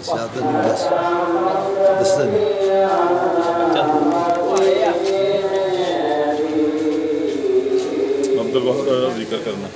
شاطر بس دستني عبد الوہاب کا ذکر کرنا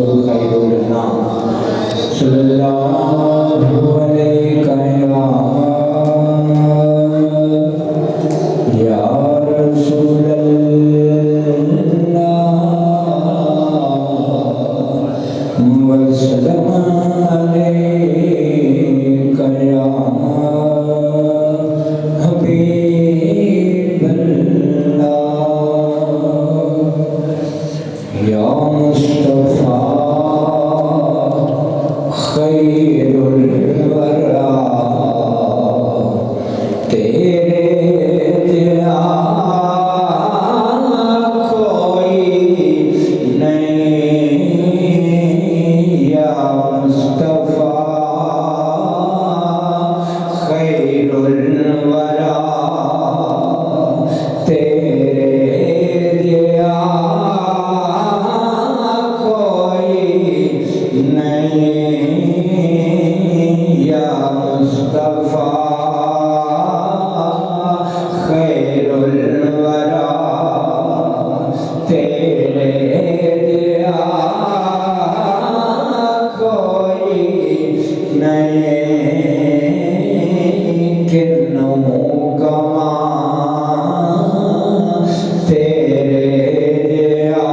رسول خیر الانام صلی اللہ علیہ یا رسول اللہ وسلم علیک یا حبیب اللہ یا مصطفیٰ خیر الورا تیرے جیا کوئی نہیں یا مصطفیٰ خیر الورا تیرے جیا کوئی نہیں یا مصطفیٰ خیر الورا تیرے جیا کوئی نہیں کنوں کما تیرے جیا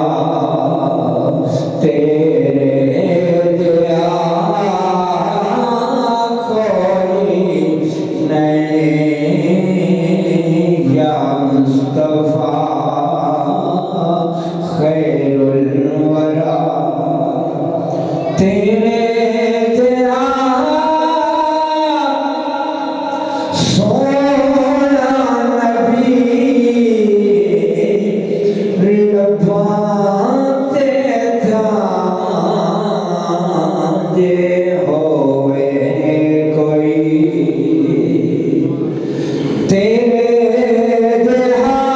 کوئی نہیں یا مصطفیٰ خیر الورا تیرے جیا سونا نبی لباتے تھا جے ہوئے کوئی تیرے جہاں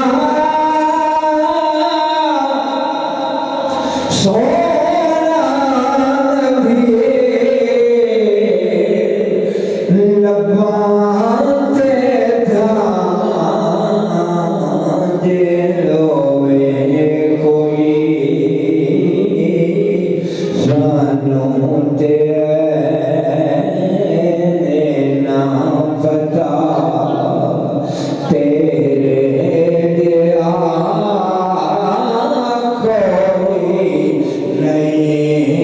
سونا نبی لباتے تھا جے ہوئے کوئی سانوں تیرے نام پتا تیرے دیا کوئی نہیں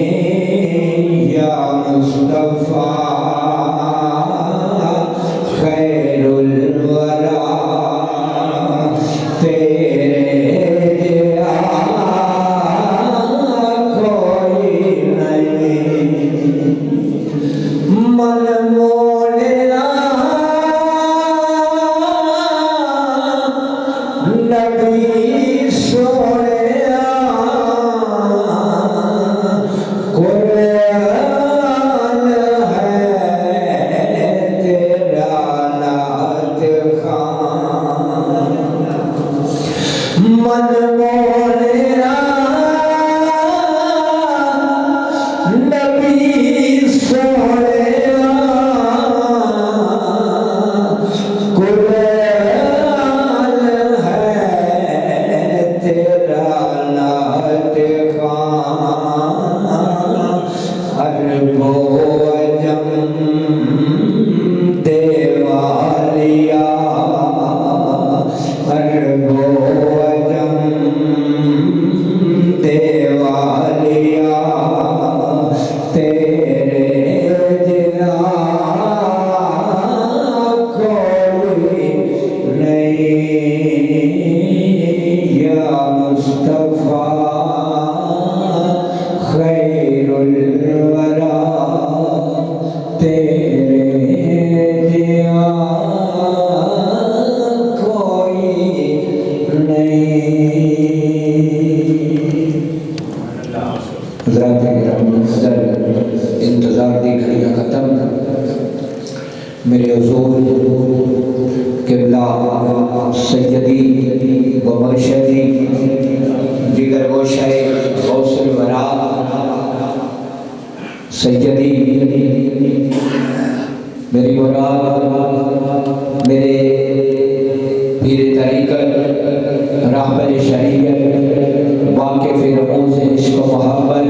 یا مصطفیٰ خیر الورا تیرے دیا کوئی نہیں من مولا نبی سوڑیا قرآن ہے تیرا نعت خوان من مولا نبی سوڑیا قرآن ہے تیرا نعت خوان عرب و عجم دیوالیا عرب و عجم دیوالیا تیرے جیا کوئی نہیں یا مصطفیٰ خیر الورا تیرے جیا کوئی نہیں حضرات کرام انتظار دی گھڑیاں ختم میرے حضور قبلہ سیدی و مرشدی جگر گوشہ غوث الورا سیدی میری مراد میرے پیر طریقت راہبر شریعت واقف رموز عشق و محبت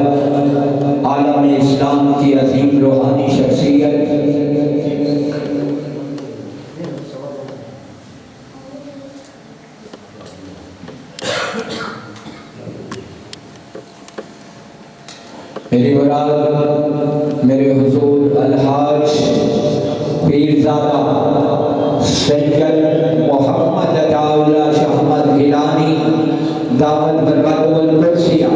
میری مراد میرے حضور الحاج پیرزادہ سید محمد عطا اللہ شاہ احمد گیلانی دعوت برکاتہ القدسیہ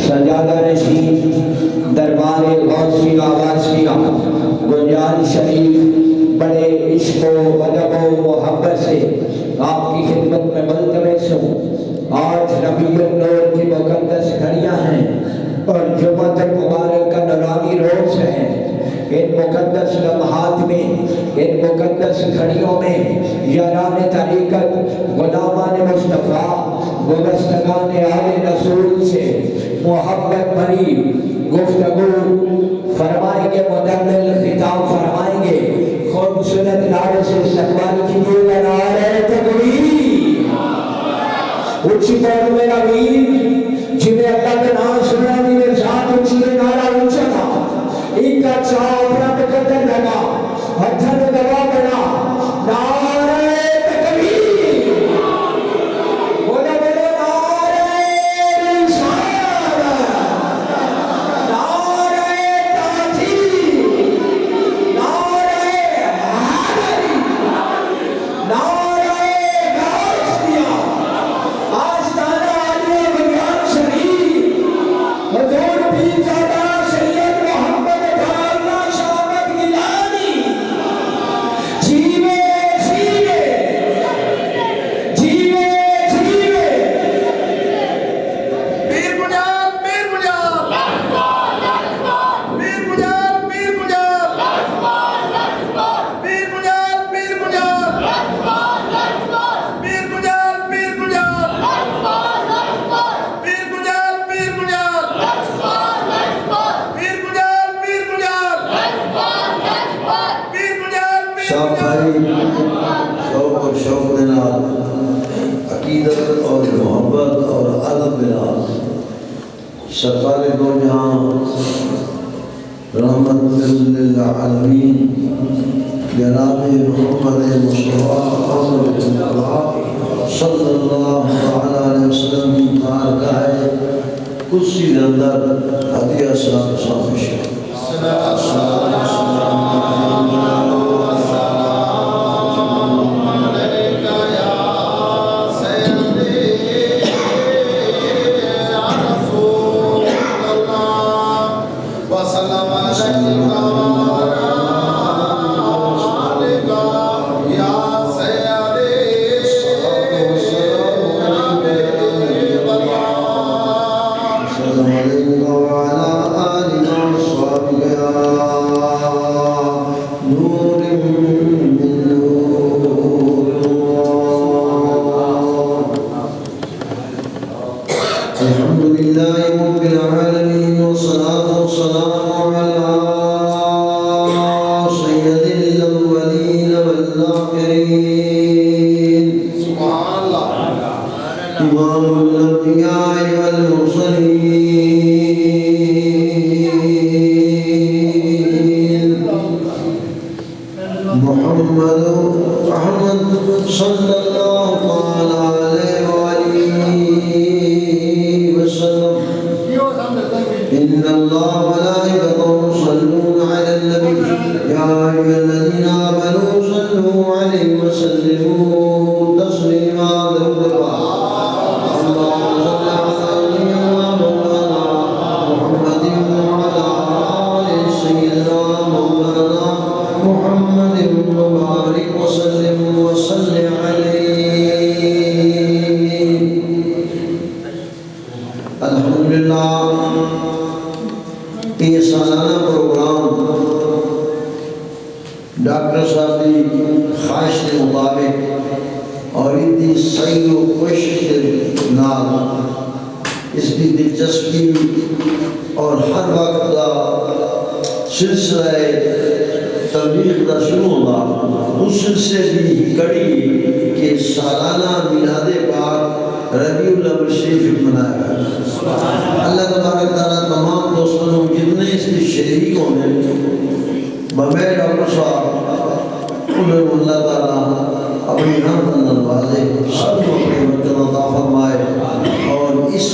سجادہ نشین دربار غوثیہ واسیہ گنجان شریف بڑے عشق و ادب و محبت سے آپ کی خدمت میں ملتمس ہوں۔ آج ربیع النور کی مقدس گھڑیاں ہیں اور جمعہ مبارک کا نورانی روز ہے۔ ان مقدس لمحات میں، ان مقدس گھڑیوں میں یاران طریقت، غلامان مصطفیٰ، وابستگان آل رسول سے محبت بھری گفتگو فرمائیں گے، مدلل خطاب فرمائیں گے۔ خوبصورت نعرے سے استقبال کیجیے گا، نعرہ تکبیر۔ اونچی پڑھ میرا ویر، جنہیں اللہ کا نام سنا جنہیں ذات اونچی نعرہ اونچا تھا، ان کا چاہ اپنا مقدر لگا، ہتھن دبا بنا، نعرہ تکبیر۔ بولو بولو نعرہ رسالت، نعرہ تحقیق، نعرہ حیدری، نعرہ غوثیہ، آستانہ عالیہ بنیان شریف، حضور پیرزادہ سید محمد عطا اللہ شاہ احمد گیلانی، جیوے جیوے، جیوے جیوے۔ پیر گجال، پیر گجال، پیر گجال، پیر گجال، پیر گجال، پیر گجال، پیر گجال، پیر گجال، پیر گجال، پیر گجال، پیر گجال، پیر گجال، پیر گجال، پیر شاہ بھائی شوق اور شوق کے نال، عقیدت اور محبت اور ادب کے نال سرکار دو جہاں رحمت للعالمین جناب محمد مصطفیٰ صلی اللہ علیہ وسلم کی بارگاہ قدسی کے اندر ہدیہ سلام پیش ہے۔ امام الانبیاء والمرسلین محمد احمد صلی اللہ علیہ وآلہ وسلم ان اللہ ملائکته يصلون على النبي يا ايها الذين امنوا صلوا عليه وسلموا تسليما یہ سالانہ پروگرام ڈاکٹر صاحب کی خواہش کے مطابق اور اتنی صحیح و کوشش کے نال اس کی دلچسپی اور ہر وقت کا سلسلہ تبلیغ کا شروع ہوگا، اس سلسلے کی کڑی کہ سالانہ میلاد پاک ربیع الاول شریف منایا گیا۔ اللہ تبارک تعالیٰ تمام دوستوں جتنے اس کی شریک ہونے بغیر ڈاکٹر صاحب انہیں اللہ تعالیٰ اپنی رحمت نوازے، سب کو اپنی برکت عطا فرمائے اور اس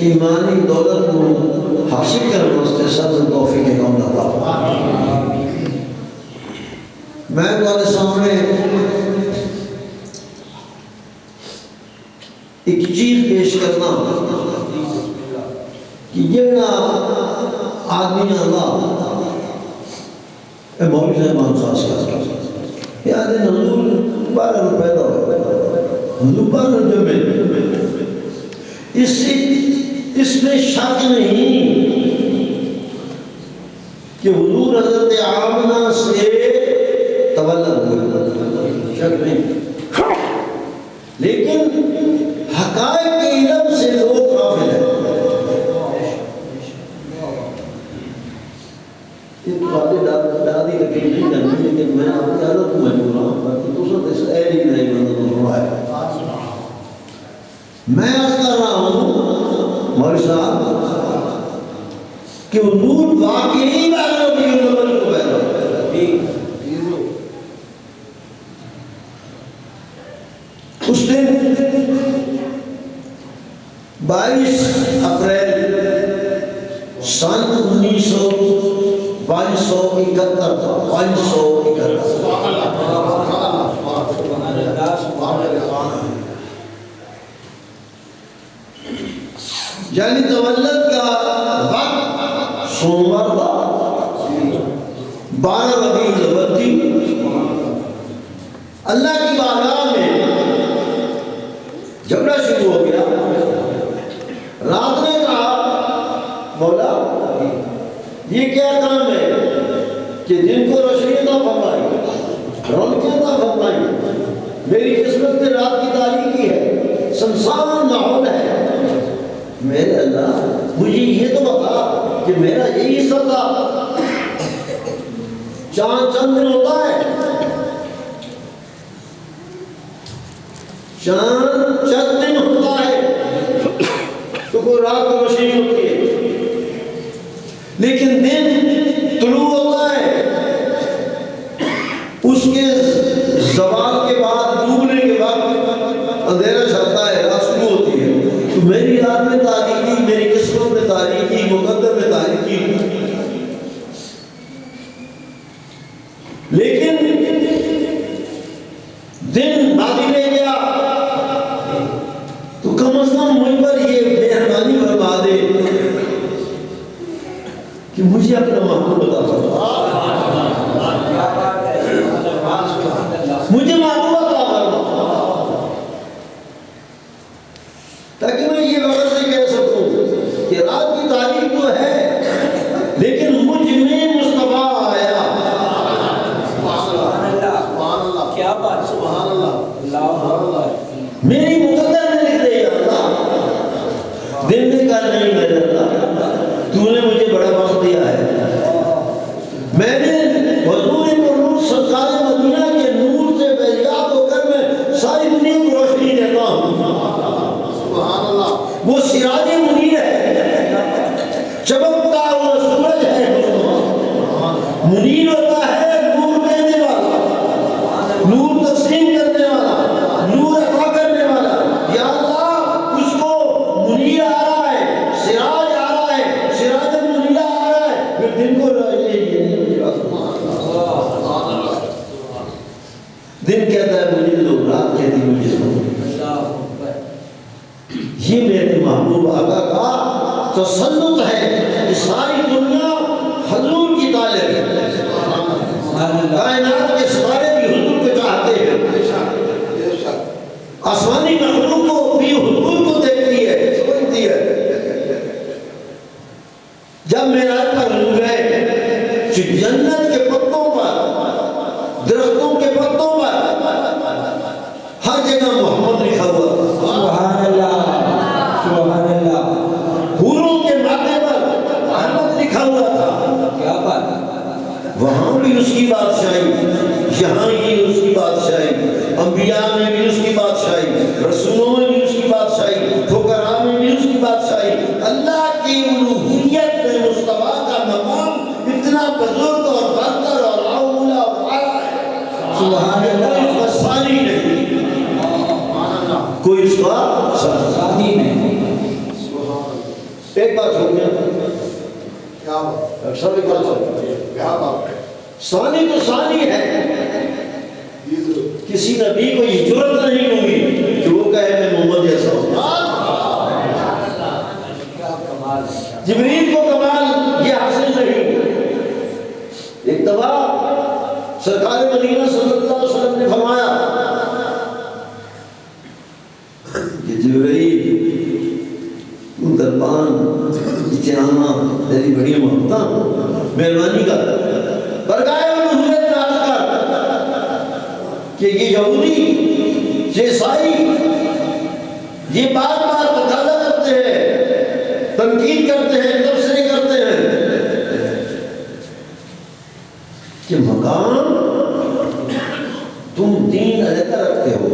ایمانی دولت کو حاصل کرنے واسطے سب توفیق کام عطا میں تمہارے سامنے ایک چیز پیش کرنا کہ جڑا آدمی اللہ اے مولوی صاحب خاص کر یہ آدھے حضور 12 پیدا ہوئے حضور 12 جو میں اس میں شک نہیں کہ حضور حضرت آمنہ سے تولد ہوئے، شک نہیں، لیکن حقائق کے علم سے لوگ غافل ہیں۔ یہ باتیں دادی تقریب نہیں کرنی، لیکن میں آپ کی عادت کو مجبور ہوں باقی دوسرا تو اس اہل ہی نہیں بندہ دوسرا ہے۔ میں عرض کر رہا ہوں مولوی صاحب کہ حضور واقعی بارہ ربیع الاول کو پیدا ہوئے۔ اس دن 22 اپریل سن 571 تھا، 571 یعنی تولد کا وقت سوموار تھا، 12 ربیع الاول تھی۔ اللہ کی بارگاہ میں جھگڑا شروع ہو گیا۔ رات نے کہا مولا یہ کیا کام ہے کہ دن کو روشنی عطا فرمائی، رونقیں عطا فرمائی، میری قسمت میں رات کی تاریکی ہے، سنسان ماحول ہے۔ میرے اللہ مجھے یہ تو بتا کہ میرا یہی حصہ تھا، چاند چند دن ہوتا ہے، چاند چند دن ہوتا ہے تو کوئی رات کو روشنی ہوتی ہے، لیکن دن طلوع ہوتا ہے، اس کے زوال کے بعد ڈوبنے کے بعد اندھیرا چھاتا ہے، رات شروع ہوتی ہے۔ تو میری رات میں تاریکی، میری قسمت میں تاریکی، مقدر میں تاریکی، لیکن دن باقی رہ گیا تو کم از کم مجھ پر یہ مہربانی فرما دے کہ مجھے اپنا محبوب عطا فرما، مجھے محبوب عطا فرما، تاکہ میں یہ وقت سے کہہ سکوں کہ رات کی تاریخ تو ہے لیکن مجھ میں مصطفیٰ آیا۔ کیا بات، سبحان اللہ، میری مقدر نے لکھ دیا اللہ، دن نے کہا نہیں میرے اللہ تو نے مجھے بڑا وقت دیا ہے، میں نے حضور پر سرکار مدینہ کے نور سے بیزیاب ہو کر میں ساری دنیا کو روشنی دیتا ہوں۔ سبحان اللہ، وہ سراج منیر ہے، چمکتا ہوا سورج ہے، منیر ہوتا ہے نور دینے والا، نور تقسیم کرنے والا، نور عطا کرنے والا۔ یا اللہ اس کو منیر آ رہا ہے، سراج آ رہا ہے، سراج منیر آ رہا ہے، پھر دن کو دن کہتا ہے مجھے دو، رات کہتی مجھے دو۔ یہ میرے محبوب آقا کا تسلط ہے کہ ساری دنیا حضور کی طالب ہے، کائنات کے ستارے بھی حضور کو چاہتے ہیں، آسمانی مخلوق کو بھی حضور کو دیکھتی ہے، سمجھتی ہے۔ جب معراج پر حضور گئے کہ جنت کے پتوں پر، درختوں کے پتوں پر ہر جگہ محمد لکھا ہوا تھا، سبحان اللہ، سبحان اللہ، حوروں کے ماتھے پر محمد لکھا ہوا تھا۔ کیا بات، وہاں بھی اس کی بادشاہی، یہاں ہی اس کی بادشاہی، انبیاء میں بھی اس کی بادشاہی، رسولوں میں بھی اس کی بادشاہی، فقراء میں بھی اس کی بادشاہی۔ اللہ کی الوہیت میں مصطفیٰ کا مقام اتنا بزرگ اور برتر اور اولا اور اعلیٰ ہے، سبحان اللہ، کوئی اس کا ثانی نہیں، کوئی اس کا ساتھی نہیں۔ ایک بات ہو گیا سب ثانی تو ثانی ہے. کسی نبی کو یہ جرت نہیں ہوئی کہ وہ کہے میں محمد جیسا ہوں. جبریل کو کمال یہ حاصل نہیں. ایک دفعہ سرکار مدینہ صلی اللہ علیہ وسلم نے فرمایا کہ جبریل تو دربان اجتماع تیری بڑی محبت مہربانی کر برگائے اور حضرت ناز کر کہ یہ یہودی یہ عیسائی یہ بار بار تقاضا کرتے ہیں تنقید کرتے ہیں تبصرے کرتے ہیں کہ مقام تم دین علیحدہ رکھتے ہو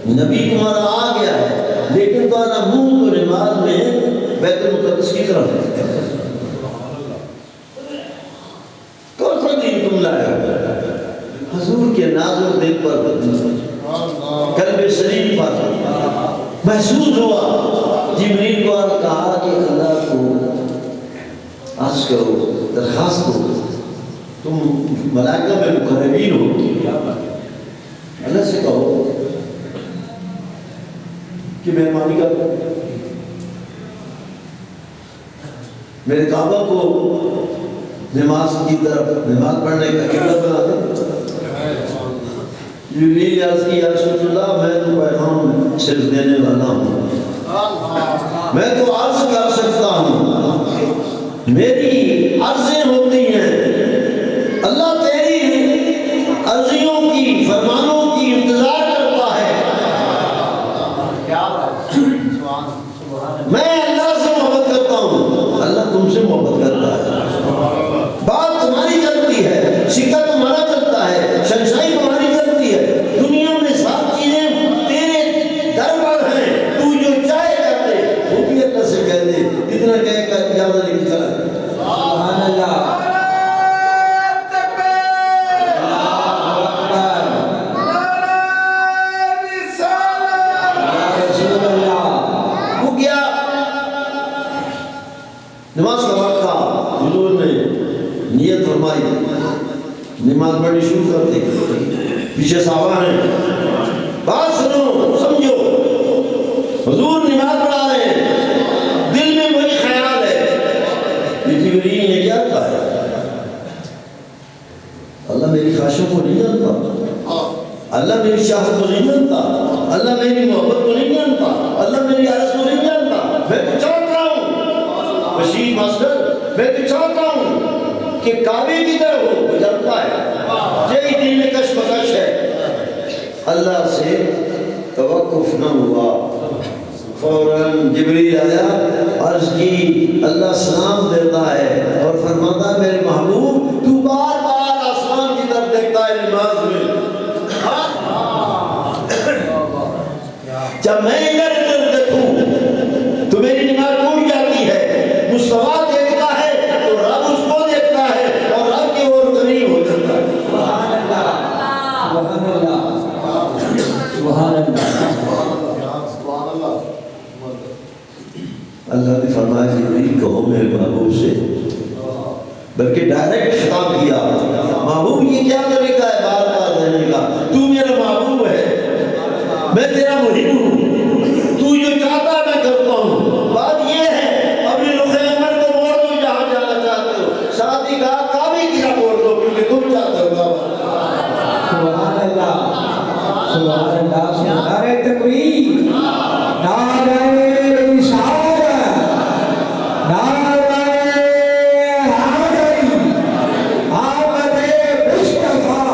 نبی تمہارا آ گیا ہے لیکن تمہارا منہ تو نماز میں بیت المقدس کی طرف ہے. کون سا دین تم لائے ہو حضور کے نازک دل پر قلب سلیم پر محسوس ہوا. جبریل کو کہا کہ اللہ کو عرض کرو درخواست کرو تم ملائکہ میں مقربین ہو اللہ سے کہو کہ مہربانی کر میرے کعبہ کو نماز کی طرف نماز پڑھنے کا قبلہ بنا دے. جبریل عرض کی یا رسول اللہ میں تو پیغام صرف دینے والا ہوں میں تو عرض کر سکتا ہوں میری عرضیں ہوتی ہیں اللہ تیری عرضیوں کی فرمانوں کی انتظار کرتا ہے. میں اللہ سے محبت کرتا ہوں اللہ تم سے محبت کرتا ہے. بات تمہاری چلتی ہے سکہ تمہارا چلتا ہے شنشائی تمہاری چلتی ہے دنیا میں سب چیزیں تیرے در پر ہیں تو جو چاہے کر دے وہ بھی اللہ سے کہہ دے اتنا کہہ کر اجازت لے کے چلا. سبحان اللہ نماز کا وقت تھا حضور نے نیت فرمائی نماز پڑھنی شروع کر دی. پیچھے صحابہ ہیں بات سنو سمجھو حضور نماز پڑھا رہے ہیں دل میں وہی خیال ہے کہ جبریل نے کیا کہا ہے اللہ میری خواہشوں کو نہیں جانتا اللہ میری چاہت کو نہیں جانتا اللہ میری محبت کو نہیں جانتا اللہ میری عرض کو نہیں جانتا. میں تو چاہتا ہوں بشیر ماسٹر میں تو چاہتا ہوں کہ کعبے کی طرح ہو وہ جانتا ہے یہی دل میں کشمکش ہے. اللہ سے توقف نہ ہوا فوراً جبریل آیا عرض کی اللہ سلام دیتا ہے اور فرماتا ہے میرے محبوب تو بار بار آسمان کی طرف دیکھتا ہے نماز میں جب میں ادھر ادھر دیکھوں تو میری نماز ٹوٹ جاتی ہے. مصطفیٰ دیکھتا ہے تو رب اس کو دیکھتا ہے اور رب کی اور قریب ہو جاتا ہے. سبحان اللہ سبحان اللہ. اللہ نے فرمایا جبریل کہو میرے محبوب سے بلکہ ڈائریکٹ خطاب کیا محبوب یہ کیا طریقہ ہے بار بار دینے کا تو میرا محبوب ہے میں تیرا محب ہوں تو جو چاہتا ہے میں کرتا ہوں. بات یہ ہے اپنے رخ انور کو موڑ دو جہاں جانا چاہتے ہو ساتھ ہی کہا کعبے کی طرف موڑ دو کیونکہ تم چاہتے ہو. سبحان اللہ سبحان اللہ. نعرہ تکبیر نعرہ رسالت نعرہ حیدری آمد مصطفیٰ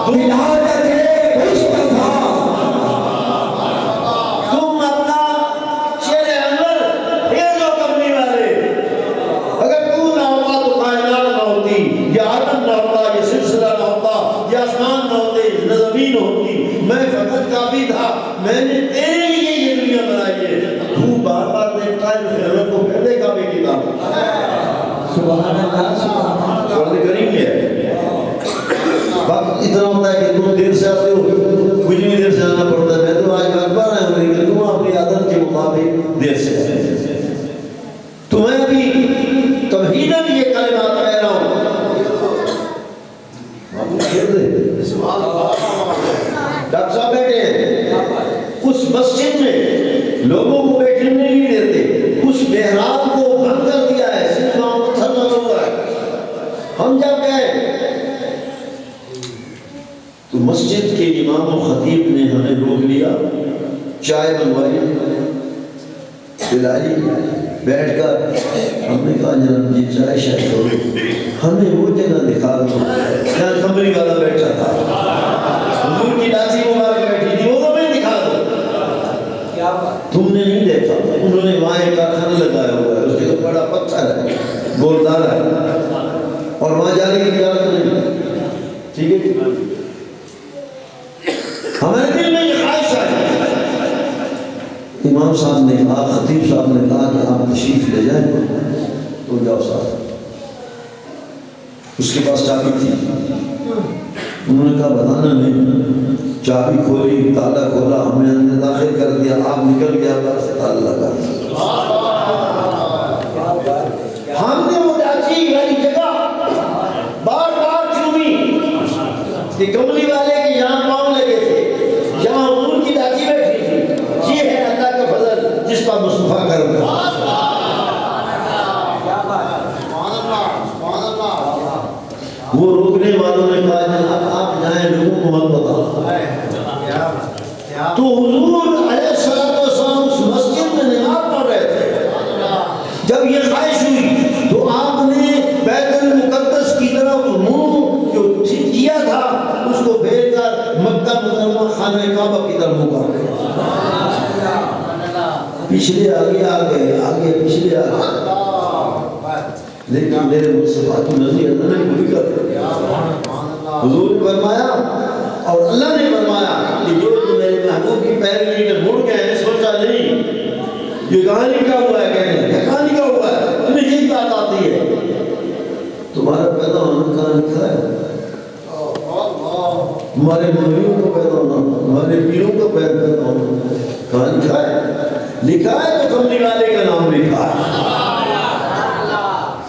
ولادت مصطفیٰ. تم اپنا شیر انور پھیر دو کملی والے اگر تو نہ ہوتا تو کائنات نہ ہوتی یہ عالم نہ ہوتا یہ سلسلہ نہ ہوتا یہ آسمان نہ ہوتے نہ زمین ہوتی. میں فقط کافی تھا میں نے تیرے لیے یہ دنیا بنائی ہے تو بار بار دیکھتا ہے خیروں کو پہلے کعبے کی طرف. سبحان اللہ سبحان اللہ. قرآن کریم میں ہے وقت اتنا ہوتا ہے کہ تم دیر سے آتے ہو مجھے بھی دیر سے آنا پڑتا ہے. میں تو آج اخبار ہے کہ تم اپنی عادت کے مطابق دیر سے آتے. تمہیں بھی لوگوں کو بیٹھنے نہیں دیتے، اس محراب کو بند کر دیا ہے، صرف وہاں پتھر لگا ہوا ہے۔ ہم جب گئے تو مسجد کے امام و خطیب نے ہمیں روک لیا، چائے بنوائی، پلائی، بیٹھ کر ہم نے کہا جناب جی چائے شائے کرو، ہمیں وہ جگہ دکھا دو جہاں کمری والا بیٹھا تھا، حضور کی لاسی مبارک بیٹھی تھی، وہ ہمیں دکھا دو۔ تم نے نہیں دیکھا، انہوں نے وہاں ایک کارخانہ لگایا ہوا ہے، اس کے اوپر بڑا پتھر ہے، گولدار ہے، اور وہاں جانے کی اجازت نہیں، ٹھیک ہے؟ ہمارے دل میں یہ خواہش ہے۔ امام صاحب نے کہا، خطیب صاحب نے کہا کہ آپ تشریف لے جائیں تو جاؤ صاحب۔ اس کے پاس چابی تھی، انہوں نے کہا بتانا نہیں، چابی کھولی، تالا کھولا، ہمیں اندر داخل کر دیا، آپ نکل گیا، باہر سے تالا لگا۔ ہم نے وہ ڈاچی والی جگہ بار بار چومی کہ کملی والے کے یہاں پاؤں لگے تھے، جہاں حضور کی ڈاچی بیٹھی تھی، یہ ہے اللہ کا فضل جس پر مصطفیٰ کرم ہے۔ وہ روکنے والوں نے کہا جناب آپ جائیں، لوگوں کو مت بتاؤ۔ تو حضور علیہ السلام اس مسجد میں نماز پڑھ رہے تھے، جب یہ خواہش ہوئی تو آپ نے بیت المقدس کی طرف منہ جو کیا تھا اس کو پھیر کر مکہ مکرمہ خانہ کعبہ کی طرف منہ کر گئے، پچھلے آگے آگے آگے پچھلے آگے، لیکن میرے مصطفیٰ کی نظر اللہ نے پوری کر دیا۔ حضور نے فرمایا اور اللہ نے فرمایا کہ جو میرے محبوب کی پیروی میں مڑ گئے ہیں، سوچا نہیں یہ کہاں لکھا ہوا ہے، کہنے یہ کہاں لکھا ہوا ہے، تمہیں یہی بات آتی ہے، تمہارا پیدا ہونا کہاں لکھا ہے، تمہارے مولویوں کو پیدا ہونا، تمہارے پیروں کو پیدا ہونا کہاں لکھا ہے؟ لکھا ہے تو کملی والے کا نام لکھا ہے۔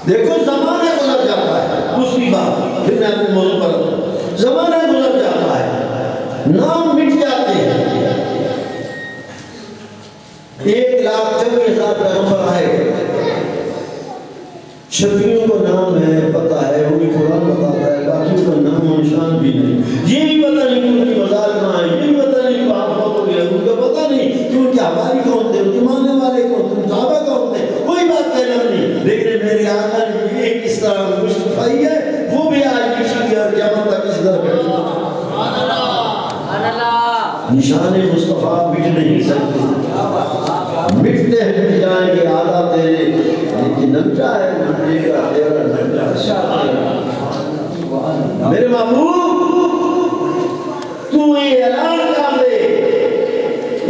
دیکھو زمانہ گزر جاتا ہے، دوسری بات پھر میں اپنے موضوع پر آتا، زمانہ گزر جاتا ہے، نام مٹ جاتے ہیں۔ 1,24,000 پیغمبر آئے، شفیعوں کو نام ہے، پتہ ہے، وہی قرآن بتاتا ہے، باقیوں کا نام و نشان بھی نہیں، یہ بھی پتہ نہیں کہ ان کی مزار کہاں ہے، یہ بھی پتہ نہیں کہ آپ فوت ہو گئے، ان کا پتہ نہیں کہ ان کے حوالی کون تھے، ان کے ماننے والے کون تھے، صحابہ کون تھے، کوئی بات کہنا نہیں، لیکن میرے آقا نے یہ کس طرح مصطفی ہے وہ بھی آج کسی کی اور قیامت تک اس طرح بیٹھے۔ نشان مصطفیٰ مٹ نہیں سکتے، مٹتے ہیں مٹ جائیں گے آدھا تیرے، لیکن نمچا ہے مٹے گا تیرا نمچا۔ میرے محبوب تو یہ اعلان کر دے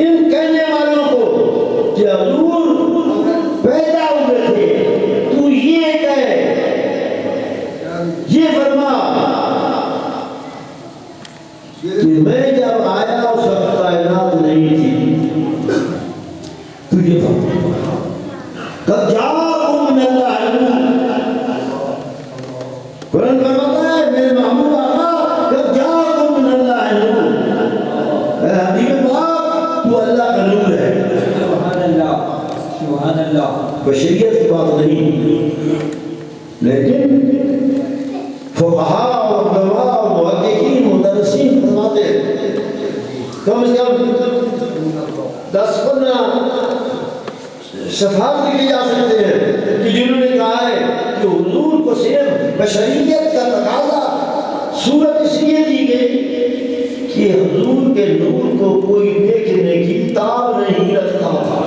ان کہنے والوں کو کہ حضور پیدا ہوئے تھے، تو یہ کہے، یہ فرما کہ میں جب آیا اس وقت کائنات نہیں تھی، تجھے قد جاءکم من اللہ قرآن فرماتا ہے میرے محبوب آقا قد جاءکم من اللہ اے حبیب پاک تو اللہ کا نور ہے۔ سبحان اللہ سبحان اللہ، بشریت کی بات نہیں، لیکن فقہاء اور علماء اور محققین مدرسین فرماتے ہیں کم از کم 10-15 صفحات لکھے جا سکتے ہیں کہ جنہوں نے کہا ہے کہ حضور کو صرف بشریت کا تقاضا صورت اس لیے دی گئی کہ حضور کے نور کو کوئی دیکھنے کی تاب نہیں رکھتا تھا۔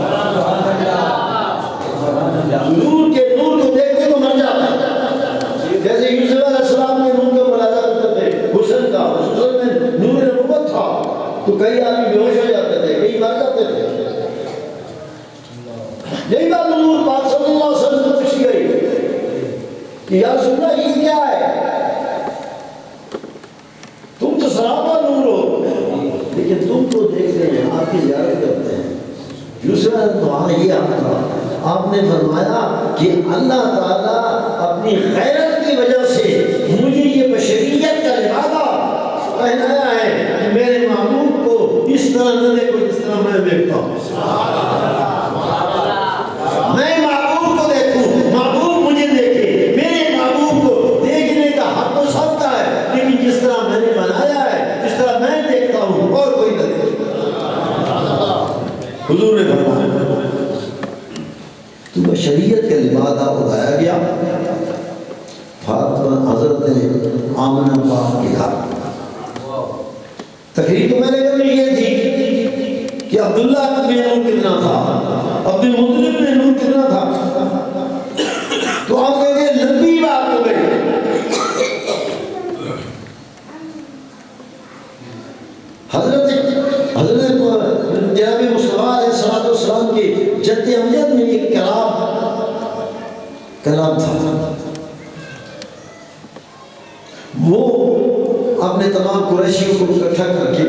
حضور کے نور کو دیکھتے تو مر جاتا ہے، جیسے یوسف علیہ السلام نے نور کو ملاحظہ کرتے تھے، حسن کا حسن میں نور نبوت تھا تو کئی آدمی بے ہوش ہو جاتے تھے، کئی مر جاتے تھے۔ یہی بات حضور پاک صلی اللہ علیہ وسلم کو پوچھی گئی کہ یا رسول اللہ یہ کیا ہے، تم تو سراپا نور ہو لیکن تم تو دیکھتے ہیں، آپ کی زیارت کرتے ہیں۔ یوسف نے دعا یہ آپ نے فرمایا کہ اللہ تعالیٰ اپنی غیرت کی وجہ سے مجھے یہ بشریت کا لبادہ پہنایا ہے کہ میرے محبوب کو اس طرح نہ دیکھو جس طرح میں دیکھتا ہوں۔ تو بشریت کے لبادہ اٹھایا گیا فاطمہ حضرت آمنہ پاک کے گھر۔ تقریر تو میں نے کرنی یہ تھی کہ عبداللہ میں نور کتنا تھا، عبد المطلب میں نور کتنا تھا، تو آپ کہیں گے لمبی بات ہو گئی۔ حضرت جناب مصطفیٰ علیہ السلام کے جد امجد میں ایک کلام تھا، وہ اپنے تمام قریشیوں کو اکٹھا کر کے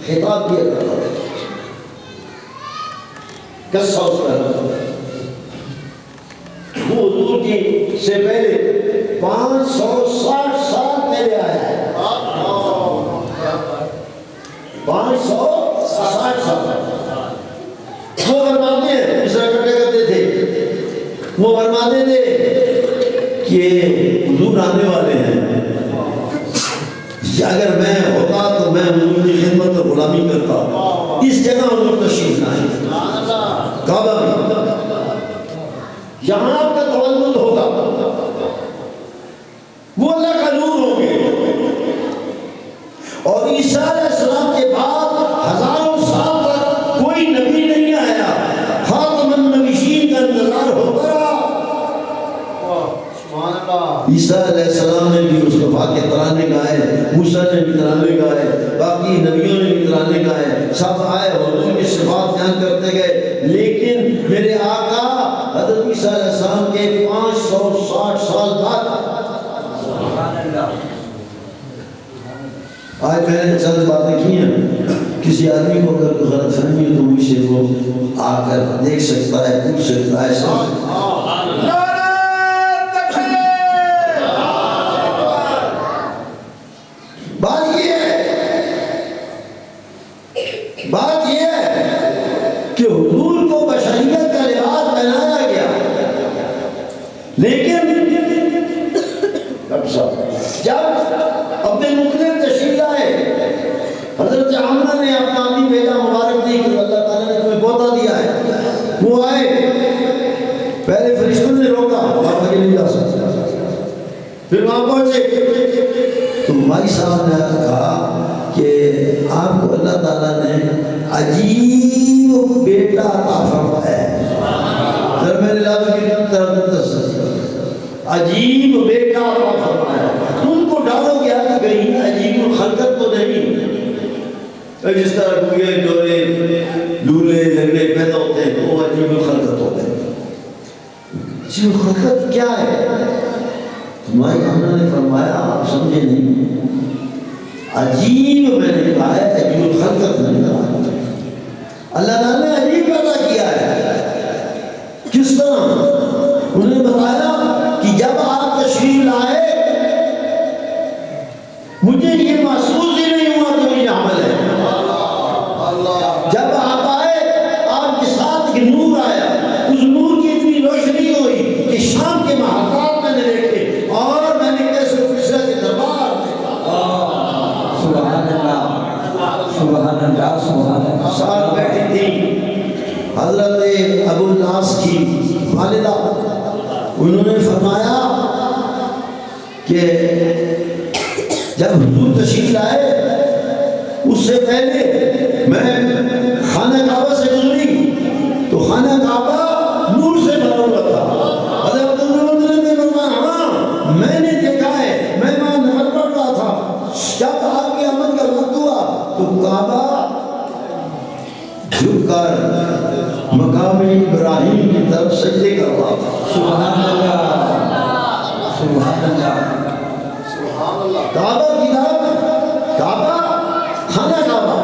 خطاب کیا کرتا تھا، قصہ اس کا وہ حضور کی سے پہلے 560 سال پہلے آیا ہے، 560 سال۔ وہ فرماتے ہیں، اس طرح اکٹھے کرتے تھے، وہ فرماتے تھے کہ حضور آنے والے ہیں، اگر میں ہوتا تو میں حضور کی خدمت اور غلامی کرتا۔ اس جگہ حضور تشریف لائیں، کعبہ میں، یہاں آپ کا تولد ہوگا، وہ اللہ کا نور ہوں گے، اور عیسیٰ علیہ السلام کے بعد ہزاروں سال تک کوئی نبی نہیں آیا، خاتم النبیین کا انتظار ہوتا رہا۔ عیسیٰ علیہ السلام نے بھی مصطفیٰ کے ترانے گائے، موسیٰ نے بھی ترانے گائے، باقی نبیوں نے بھی ترانے گائے، سب آئے حضور کی صفات بیان کرتے گئے، لیکن میرے آقا حضرت عیسیٰ علیہ السلام کے 560 سال بعد آج میں نے چند باتیں کی ہیں، کسی آدمی کو اگر غلط فہمی ہے تو مجھے وہ آ کر دیکھ سکتا ہے، پوچھ سکتا ہے، بات یہ ہے کہ حضور کو بشریت کا لباس پہنایا گیا، لیکن جب عبد المطلب تشریف لائے، حضرت آمنہ نے اپنا آدمی بھیجا، مبارک دی کہ اللہ تعالیٰ نے تمہیں پوتا دیا ہے، وہ آئے، پہلے فرشتوں نے روکا، آپ آگے نہیں جا سکتے، پھر وہاں پہنچے تو مائی صاحب نے کہا کہ آپ کو اللہ تعالیٰ نے عجیب بیٹا عطا فرمایا ہے، ذرا میں نے لفظ کی عجیب بیٹا عطا فرمایا ہے، ان کو ڈالو گیا کہ کہیں عجیب الخلقت تو نہیں، جس طرح کوئے ڈورے لولے لنگڑے پیدا ہوتے ہیں وہ عجیب الخلقت ہوتے ہیں۔ عجیب الخلقت کیا ہے؟ تمہاری ہم نے فرمایا آپ سمجھے نہیں، عجیب میں نے کہا ہے، عجیب الخلقت نہیں کہا، اللہ تعالیٰ نے عجیب پیدا کیا ہے۔ کس طرح؟ انہوں نے بتایا کہ جب آپ تشریف لائے مجھے یہ محسوس ہی نہیں ہوا کہ یہ عمل ہے، جب آپ آئے آپ کے ساتھ ایک نور آیا، اس نور کی اتنی روشنی ہوئی کہ شام کے محاقات میں نے دیکھے، اور میں نے کیسے کسرا کے دربار سبحان اللہ، سبحان اللہ، سبحان اللہ، ساتھ بیٹھی تھی حضرت ابو الناس کی والدہ، انہوں نے فرمایا کہ جب حضور تشریف لائے اس سے پہلے میں خانہ کعبہ سے گزری تو خانہ کعبہ نور سے بھرا ہوا تھا، حضرت عمر نے فرمایا ہاں میں نے دیکھا ہے، میں وہاں نماز پڑھ رہا تھا، جب آپ کی آمد کا وقت ہوا تو کعبہ جھک کر مقام ابراہیم کی طرف سجدے کر رہا تھا۔ سبحان اللہ، سبحان اللہ، کعبہ کی طرف، کعبہ خانہ کعبہ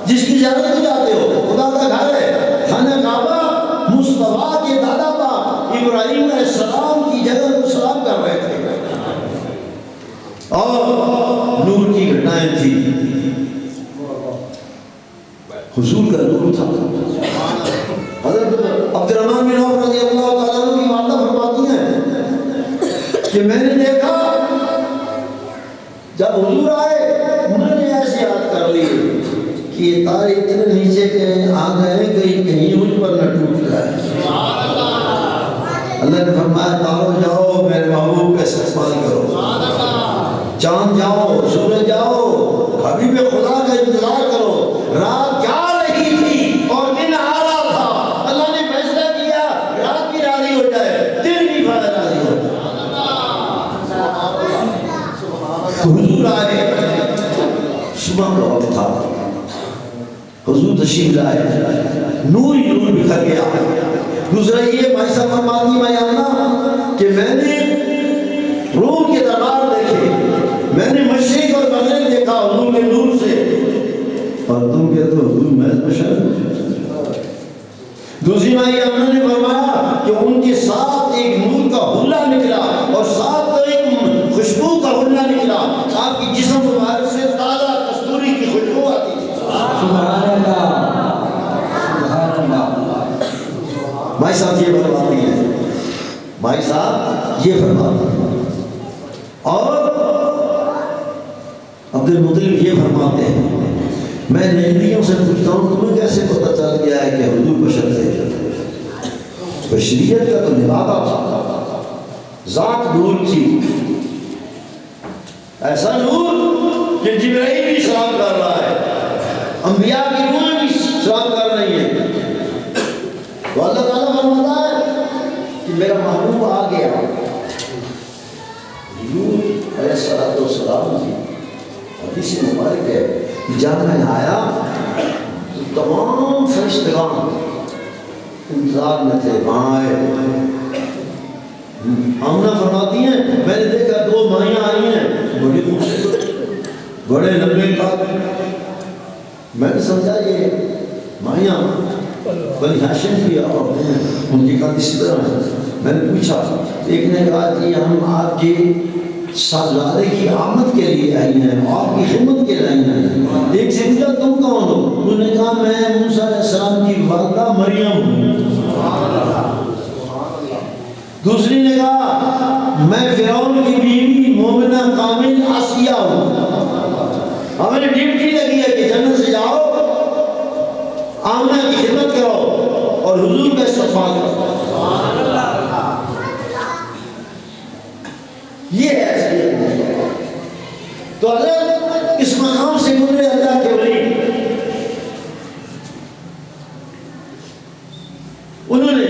جس کی زیارت کو جاتے ہو، خدا کا گھر ہے، خانہ کعبہ مصطفیٰ کے دادا باپ ابراہیم علیہ السلام کی جگہ کو سلام کر رہے تھے، اور نور کی گھٹنائیں تھی، حضور کا نور تھا۔ حضرت عبد الرحمن بن عوف رضی اللہ تعالیٰ عنہ کی والدہ فرماتی ہیں کہ میں نے دیکھا جب حضور آئے انہوں نے ایسے یاد کر لی کہ یہ تارے اتنے نیچے آ گئے کہیں اللہ نے فرمایا تارو جاؤ میرے محبوب کا استقبال کرو، چاند جاؤ، سورج جاؤ، حبیب خدا کا انتظار کرو۔ رات جا رہی تھی اور دن آ رہا تھا، اللہ نے فیصلہ کیا رات بھی راضی ہو جائے، دن بھی راضی ہو جائے۔ حضور آئے، صبح کا وقت تھا، حضور تشریف لائے، نور ہی نور بکھر گیا۔ دوسرا یہ بھائی صاحب فرماتی میں آنا کہ میں نے روم کے دربار دیکھے، میں نے مشرق اور مغرب دیکھا حضور کے نور سے، اور تم کہتے ہو حضور محض بشر۔ دوسری بھائی آمنہ نے فرمایا کہ ان کے ساتھ ایک نور کا حلہ نکلا اور ساتھ ایک خوشبو کا حلہ نکلا، آپ کی جسم مبارک سے تازہ کستوری کی خوشبو آتی تھی۔ سبحان اللہ، سبحان اللہ۔ بھائی صاحب یہ فرماتی ہیں، بھائی صاحب یہ فرماتی ہیں، اور عبد المطلب یہ فرماتے ہیں میں نجدیوں سے پوچھتا ہوں تمہیں کیسے پتہ چل گیا ہے کہ حضور بشر تھے؟ بشریت کا تو نبادہ تھا، ذات نور تھی، ایسا نور کہ جبرائیل بھی سلام کر رہا ہے، انبیاء کی روح بھی سلام کر رہی ہے۔ تو اللہ تعالیٰ فرماتا ہے کہ میرا محبوب آ گیا۔ حضور علیہ السلام جی حدیث مبارک ہے کہ جب میں آیا تو تمام فرشتگان انتظار میں تھے، وہاں آئے۔ آمنہ فرماتی ہیں میں نے دیکھا دو مائیاں آئی ہیں، بڑی خوبصورت، بڑے لمبے قد، میں نے سمجھا یہ مائیاں بنی ہاشم کی اور ان کی قد اسی طرح ہے۔ میں نے پوچھا، ایک نے کہا کہ ہم آپ کی سالارے کی آمد کے لیے آئی ہیں، آپ کی خدمت کے لیے آئی ہیں۔ ایک سے پوچھا تم کون ہو؟ انہوں نے کہا میں موسیٰ علیہ السلام کی والدہ مریم ہوں۔ دوسری نے کہا میں فرعون کی بیوی مومنہ کامل آسیہ ہوں، ہمیں ڈیوٹی لگی ہے کہ جنت سے جاؤ، آمنہ کی خدمت کرو اور حضور کا استقبال کرو۔ یہ ہے اصلیت۔ تو اگر اس مقام سے گزرے اللہ کے ولی، انہوں نے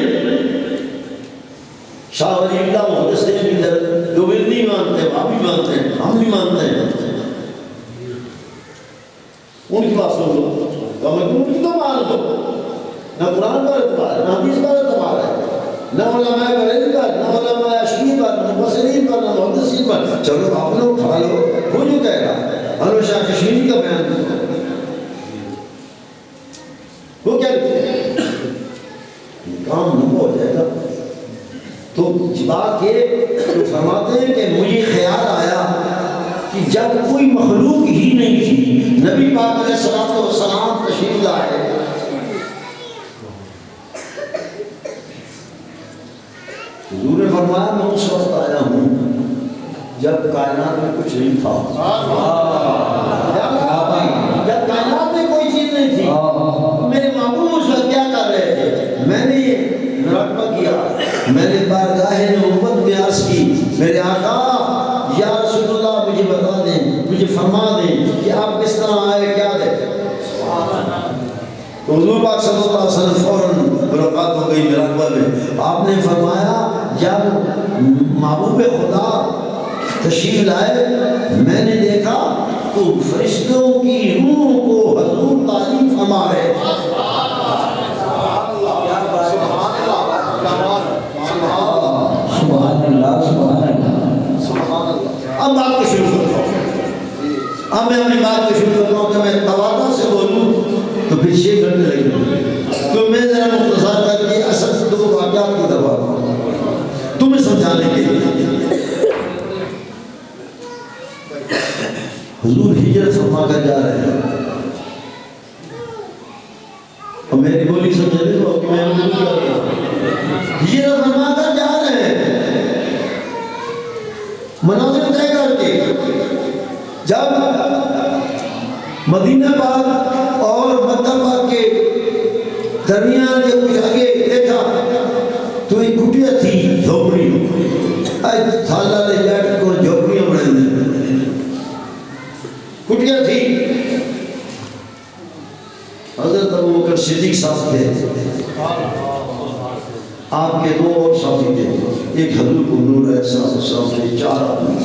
شاہ ولی اللہ محدث نے جو بھی نہیں مانتے ہیں، آپ بھی مانتے ہیں، ہم بھی مانتے ہیں، ان کی بات سن لو تو ہمیں ان کی تو مان لو، نہ قرآن پر اعتبار ہے، نہ حدیث پر اعتبار ہے، نہ علماء بریلوی پر، نہ علماء اشعری پر، نہ مفسرین پر، نہ محدثین پر۔ چلو آپ نے اٹھا لو، وہ جو کہہ رہا انور شاہ کشمیری کا بیان، وہ کیا کہتے ہیں کام نہ ہو جائے گا۔ تو بات یہ تو فرماتے ہیں کہ مجھے خیال آیا کہ جب کوئی مخلوق ہی نہیں تھی، نبی پاک علیہ الصلوۃ والسلام تشریف لائے، حضور نے فرمایا میں اس وقت آیا ہوں جب کائنات میں کچھ نہیں تھا، جب کائنات میں کوئی چیز نہیں تھی، میرے محبوب اس وقت کیا کر رہے تھے؟ میں نے یہ مراقبہ کیا، میں نے بارگاہ نبوت میں عرض کی میرے آقا یا رسول اللہ مجھے بتا دیں، مجھے فرما دیں کہ آپ کس طرح آئے، کیا دیکھتے ہیں؟ تو حضور پاک صلی اللہ علیہ وسلم فوراً ملاقات ہو گئی مراقبہ میں، آپ نے فرمایا جب محبوب خدا تشریف لائے میں نے دیکھا تو فرشتوں کی روح کو حضور تعلیم فرما رہے تھے۔ سبحان اللہ، سبحان اللہ، سبحان اللہ۔ اب بات کو شروع کرتا ہوں، اب میں اپنی بات کو شروع کرتا ہوں کہ میں تواضع سے بولوں تو پھر 6 گھنٹے لگیں گے، تو میں ذرا مختصر کر کے اصل دو واقعات کی طرف آتا ہوں تمہیں سمجھانے کے لیے۔ حضور ہجرت فرما کر جا رہے ہیں، اور میری بولی سمجھے تو کہ میں بولی کر رہا ہوں، ہجرت فرما کر جا رہے ہیں منازل طے کر کے۔ جب مدینہ پاک اور مکہ پاک کے درمیان جب کچھ آگے دیکھا تو ایک کٹیا تھی، جھوپڑی اے تھالا لے بیٹھ کو جھوپڑیاں بڑھیں دیں کٹیاں تھی حضرت ابو بکر صدیق صاحب تھے آپ کے دو اور ساتھی تھے ایک حضور کو نور علیہ السلام سے 4 آدمی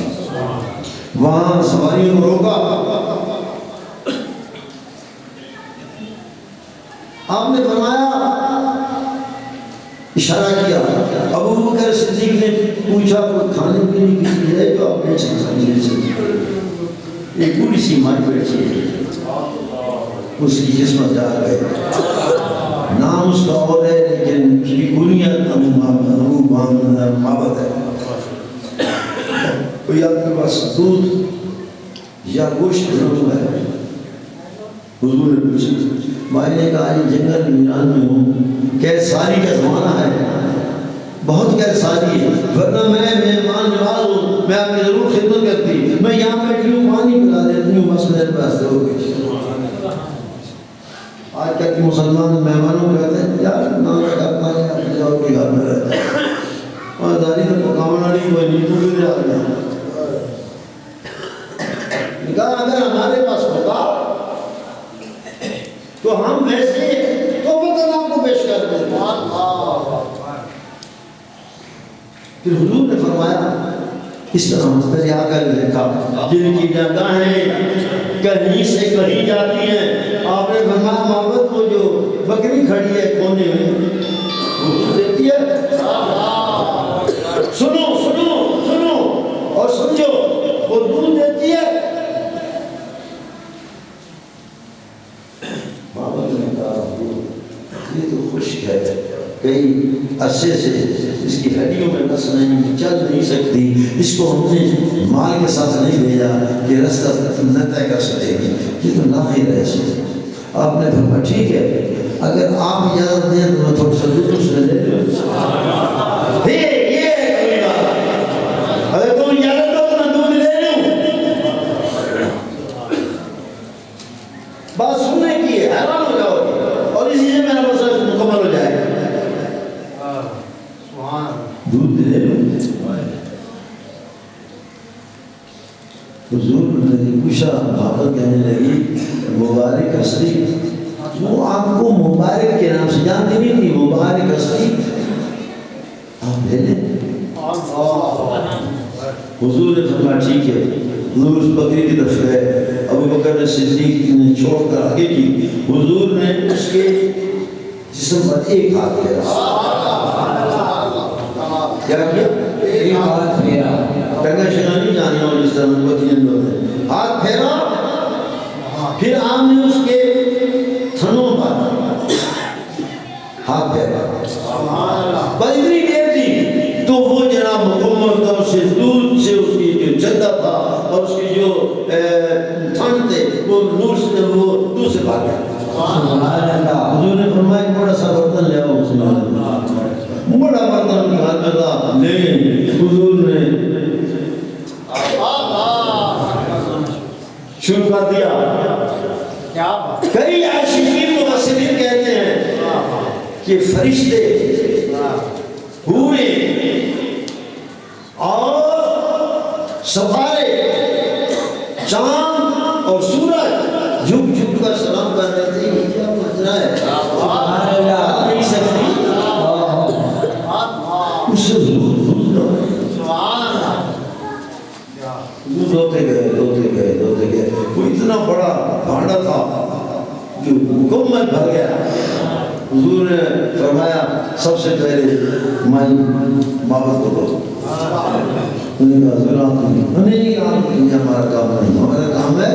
وہاں سواریوں کو روکا آپ نے فرمایا اشارہ کیا ابو بکر صدیق نے پوچھا کوئی کھانے پینے کی چیز ہے تو آپ نے ایک بوڑھی سی مائی بیٹھی ہے اس کی جسمت جا گئے نام اس کا اور ہے لیکن اس کی کنیت ابو معبد ہے کوئی آپ کے پاس دودھ یا گوشت ضرور ہے حضور نے پوچھا بھائی نے کہا یہ جنگل میدان میں ہوں کیساری کا زمانہ ہے بہت کیساری ہے ورنہ میں مہمان نواز ہوں میں آپ کی ضرور خدمت کرتی میں یہاں بیٹھی ہوں پانی پلا دیتی ہوں بس میرے پاس ہو گئی آج کل کے مسلمان مہمانوں کو کہتے ہیں یار نام کرتا ہے آپ جاؤ کوئی گھر میں رہتا ہے اور داری تو پکاونا نہیں کوئی نیتو بھی آ گیا کہا اگر ہمارے پاس ہوتا تو ہم ویسے تو وطن آپ کو پیش کر دیں پھر حضور نے فرمایا اس طرح مستری آگر دیکھا جن کی جگہیں کہیں سے کہیں جاتی ہیں آپ نے فرمایا محبت وہ جو بکری کھڑی ہے کونے میں وہ دودھ دیتی ہے سنو سنو سنو اور سمجھو وہ دودھ دیتی ہے یہ تو خشک ہے کئی عرصے سے اس کی ہڈیوں میں نس نہیں چل نہیں سکتی اس کو ہم نے مال کے ساتھ نہیں بھیجا کہ رستہ نہ طے کر سکے گی یہ تو ناخیر ہے آپ نے فرمایا ٹھیک ہے اگر آپ اجازت دیں تو میں تھوڑا سا دودھ اس میں لے لوں یہ ہے کوئی بات اگر تم اجازت دو تو میں دودھ لے لوں بات سننے کی ہے حیران ہو جاؤ اور اسی سے میرا مسئلہ مکمل ہو جائے دودھ دے لوں حضور نے پوچھا بابا کہنے لگی مبارک ہستی وہ آپ کو مبارک کے نام سے جانتی نہیں تھی مبارک ہستی آپ لے لیں حضور نے فرمایا ٹھیک ہے حضور اس بکری کی طرف گئے ابو بکر صدیق نے چھوڑ کر آگے کی حضور نے اس کے جسم پر ایک ہاتھ پھیرا کیا کیا ایک ہاتھ پھیرا ٹنگا شنگا نہیں جانے اور جس طرح بچین لوگ ہیں ہاتھ پھیرا پھر آپ نے اس کے تھنوں پر ہاتھ پھیرا بس اتنی دیر تھی تو وہ جناب مکمل طور سے دودھ سے اس کی جو جدہ تھا اور اس کی جو تھن تھے وہ نور سے وہ دودھ سے بھاگ گیا حضور نے فرمایا ایک بڑا سا برتن لے آؤ مسلمان بڑا برتن کی ہاتھ میں تھا لیکن حضور نے شروع کر دیا کئی عاشقین مبصرین کہتے ہیں کہ فرشتے ہوئے اور ستارے چاند اور سورج جھک جھک کر سلام کر رہے تھے یہ کیا ماجرا ہے نہیں سکتی اس سے دودھ ہوتے گئے وہ اتنا بڑا بھانڈا تھا جو مکمل بھر گیا حضور نے فرمایا سب سے پہلے مائی معبد کو دو انہوں نے کہا ضرورت نہیں ہمارا کام نہیں ہمارا کام ہے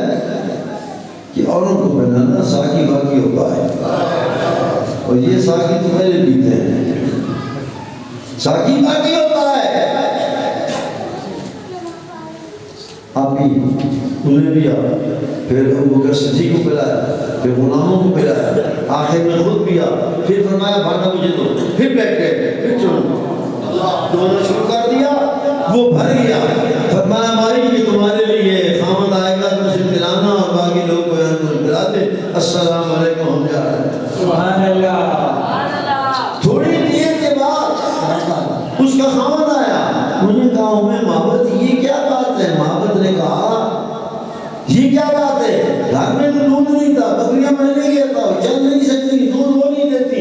کہ اوروں کو پہنانا ساکی باقی ہوتا ہے اور یہ ساکی تو پہلے پیتے ہیں ساکی باقی ہوتا ہے آپ ہی انہیں بھی پھر ابو بکر صدیق کو پلایا پھر غلاموں کو پلایا آخر میں خود پیا پھر فرمایا بھانا مجھے دو پھر بیٹھ گئے پھر دونوں شروع کر دیا وہ بھر گیا فرمایا بھائی یہ تمہارے لیے خامد آئے گا تو اسے پلانا اور باقی لوگ کو یہاں تمہیں پلا دے السلام علیکم ہم جا رہے ہیں سبحان اللہ تھوڑی دیر کے بعد اس کا خاوند آیا، انہوں نے کہا میں محبت یہ کیا بات ہے؟ محبت نے کہا یہ کیا بات ہے؟ گھر میں تو دودھ نہیں تھا، بکریاں میں لے گیا تھا، چل نہیں سکتی، دودھ وہ نہیں دیتی،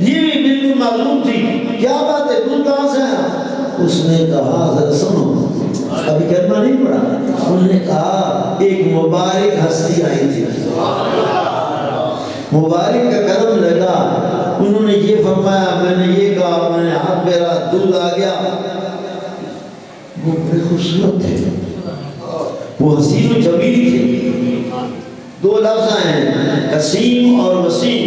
یہ بھی بالکل معلوم تھی، کیا بات ہے دودھ کہاں سے آیا؟ اس نے کہا ذرا سنو، ابھی کلمہ نہیں پڑھا، انہوں نے کہا ایک مبارک ہستی آئی تھی، مبارک کا قدم لگا، انہوں نے یہ فرمایا، میں نے یہ کہا، میں نے ہاتھ پھیرا، دودھ آ گیا، وہ بڑے خوبصورت تھے، وہ حسین و جمیل تھے، دو لفظ ہیں قسیم اور وسیم،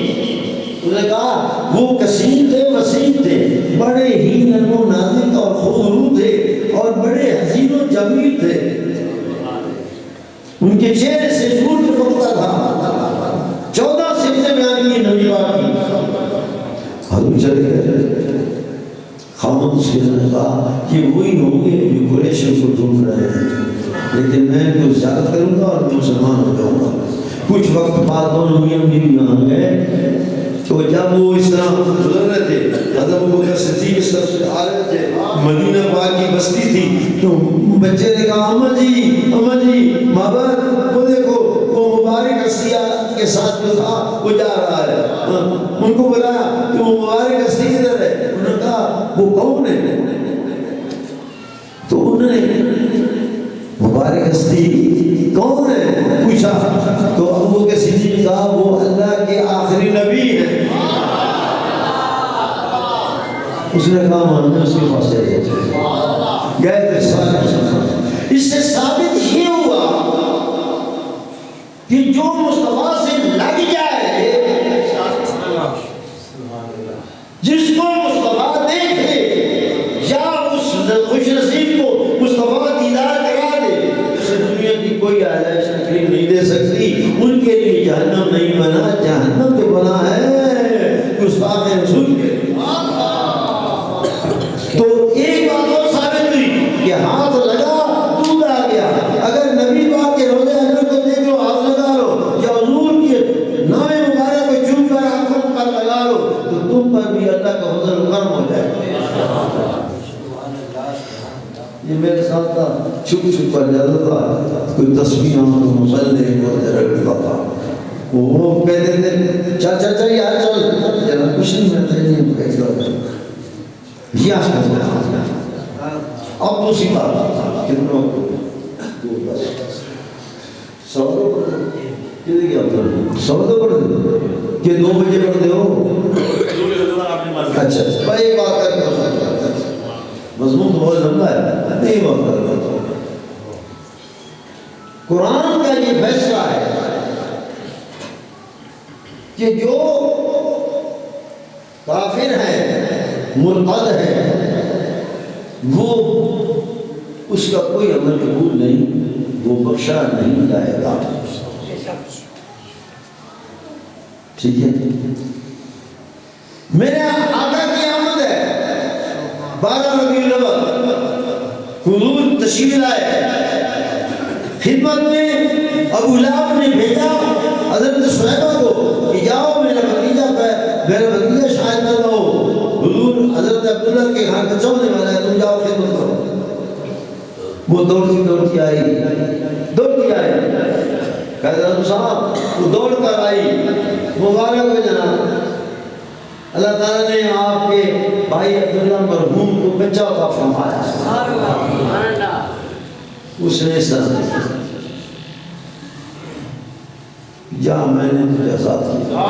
انہوں نے کہا وہ قسیم تھے وسیم تھے، بڑے ہی نرم و نازک اور خوبصورت تھے اور بڑے حسین و جمیل تھے، ان کے چہرے سے نور ٹپکتا تھا، 14 صفتیں بیان کی نبی پاک کی، حضور چلے گئے، خامد سے نے کہا یہ وہی ہوں گے جو قریش کو ڈھونڈ رہے ہیں، لیکن میں ان کو زیادہ کروں گا اور مسلمان ہو جاؤں گا۔ کچھ وقت بعد دونوں میاں بیوی وہاں گئے، تو جب وہ اس طرح گزر رہے تھے، حضرت ابوبکر صدیق اس طرف سے آ رہے تھے، مدینہ پاک کی بستی تھی، تو بچے نے کہا اماں جی محبت وہ دیکھو وہ مبارک ہستیاں کے ساتھ جو تھا وہ جا رہا ہے، ان کو بلایا کہ وہ مبارک ہستی کدھر ہے؟ انہوں نے کہا وہ کون ہے؟ تو انہوں نے مبارک ہستی کون ہے پوچھا، تو ابوبکر صدیق نے کہا وہ اللہ کے آخری نبی ہیں۔ اس نے کہا ہمیں اس کے پاس چلے گئے تھے سارے۔ اس سے ثابت یہ ہوا کہ جو مصطفیٰ سے لگ جائے، جس کو مصطفیٰ دیکھے یا اس خوش نصیب کو مصطفیٰ دیدار کرا دے، اسے دنیا کی کوئی آلائش تکلیف نہیں دے سکتی، ان کے لیے جہنم نہیں بنا، جہنم تو بنا ہے گستاخ رسول کے لیے۔ تو ایک بات اور ثابت ہوئی کہ ہاتھ لگا دودھ آ گیا، اگر نبی پاک کے روزے انور کو دیکھ لو ہاتھ لگا لو، یا حضور کے نام مبارک کو چوم کر آنکھوں پر لگا لو، تو تم پر بھی اللہ کا فضل و کرم ہو جائے۔ یہ میرے ساتھ تھا، چھپ کر جاتا تھا، کوئی تسبیح مسلح کو رکھتا تھا، وہ کہتے تھے چل یار چل، جنا کچھ نہیں ملتا نہیں کہتا یہ اب تو سی بات کتنا سوال پڑھ دے کہ 2 بجے پڑھ دے ہو، اچھا بھائی ایک بات کر، مضمون تو بہت لمبا ہے، نہیں بات کر، قرآن کا یہ فیصلہ ہے کہ جو کافر ہے، مرتد ہے، وہ اس کا کوئی عمل قبول نہیں، وہ بخشا نہیں جائے گا، ٹھیک ہے؟ میرے آقا کی آمد ہے 12 ربیع الاول، حضور تشریف لائے، خدمت میں ابو لہب نے بھیجا حضرت صہیبہ کو کہ جاؤ میرا بھتیجا شاید نہ ہو، حضور حضرت عبداللہ کے گھر بچہ ہونے والا ہے، تم جاؤ خدمت کرو۔ وہ دوڑتی آئی، حضرت صاحب وہ دوڑ کر آئی، مبارک ہو جناب، اللہ تعالیٰ نے آپ کے بھائی عبداللہ مرحوم کو بچہ عطا فرمایا۔ اس نے سر جا میں نے تجھے آزاد کیا۔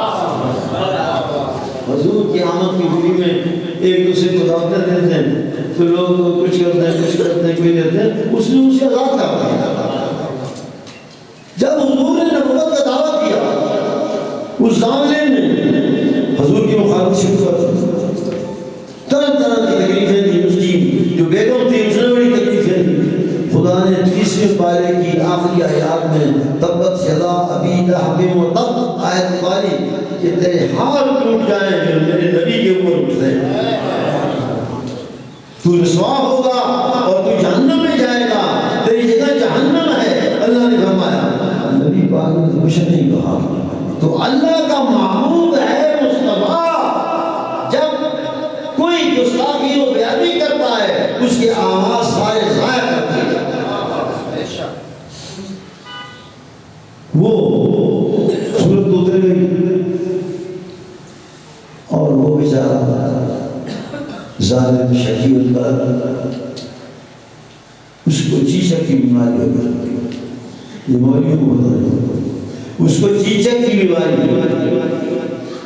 حضور کی آمد کی خوشی میں ایک دوسرے کو دعوتیں دیتے ہیں، تو لوگ کچھ کرتے ہیں کوئی دیتے ہیں، اس نے اسے آزاد کر دیا۔ جب حضور نے نبوت کا دعویٰ کیا، اس ظالم نے حضور کی مخالفت شروع کر دی، طرح کی تکلیفیں تھیں، اس کی جو بیگم تھی اس نے بڑی تکلیفیں تھیں۔ خدا نے 30ویں پارے کی آخری آیات میں تبت یدا ابی لہب وتب آیت اتاری کہ تیرے ہاتھ ٹوٹ جائیں جو میرے نبی کے اوپر اٹھتے ہیں، تو رسوا ہوگا اور تو جہنم میں جائے گا، تیری جگہ جہنم ہے۔ اللہ نے فرمایا، نبی پاک نے کچھ نہیں کہا، تو اللہ کا محبوب ہے مصطفیٰ، جب کوئی گستاخی و بیانی کرتا اس کے آواز سارے ضائع کر دیے. وہ صورت اتر گئی اور وہ بیچارہ ظالم شکیل پر اس کو چیچک کی بیماری ہو گئی. یہ مولیوں کو بتا رہے اس کو چیچک کی بیماری.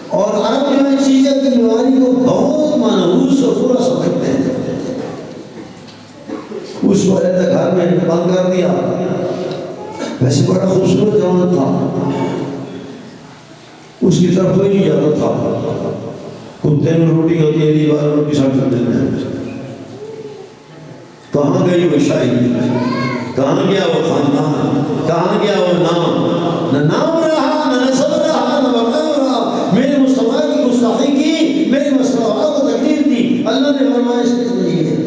اور عرب جو ہے چیچک کی بیماری کو بہت منحوس اور برا سمجھتے ہیں. اس کو رہتا گھر میں بند کر دیا. ویسے بڑا خوبصورت جوان تھا, اس کی طرف کوئی نہیں جاتا تھا. کتے میں روٹی ہوتی ہے, یہ بار روٹی ساتھ کر دیتے ہیں. کہاں گئی وہ شاہی, کہاں گیا وہ خاندان, کہاں گیا وہ نام. نہ نام رہا, نہ نسب رہا, نہ مقام رہا. میرے مصطفیٰ کی گستاخی کی, میرے مصطفیٰ کو تکلیف دی. اللہ نے فرمایا اس کے ذریعے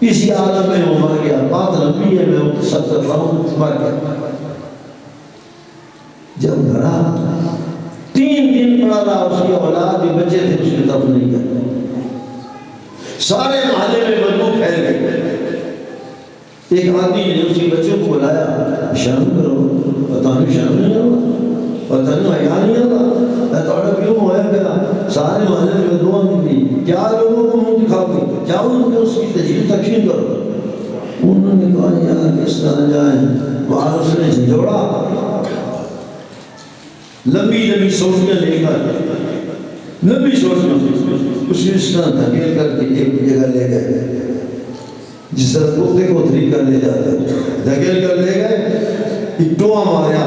اسی عالم میں وہ مر گیا. بات لمبی ہے, میں مختصر کرتا ہوں. مر گیا. جب مرا 3 دن پڑا رہا. اس کی اولاد بھی بچے تھے, اس کی طرف نہیں گئے. سارے محلے میں بدبو پھیل گئی. ایک آدمی نے اس کے بچوں کو بلایا, شرم کرو, پتہ نہیں شرم نہیں ہوگا, پتہ نہیں حیا نہیں ہوگا, تھوڑا کیوں ہوا گیا. سارے محلے میں بدبو نکلی. کیا لوگوں کو منہ دکھاؤ گے, جاؤ ان کو اس کی تجویز تکفین کرو. انہوں نے کہا یار کس طرح جائیں. وہاں اس نے جھنجھوڑا, لمبی لمبی سوٹیاں لے کر, لمبی سوٹیاں اس نے اس طرح دھکیل کر کے ایک جگہ لے گئے, جس طرح کتے کو دھری کر لے جاتے. دھکیل کر لے گئے, ایک ٹوہا ماریا,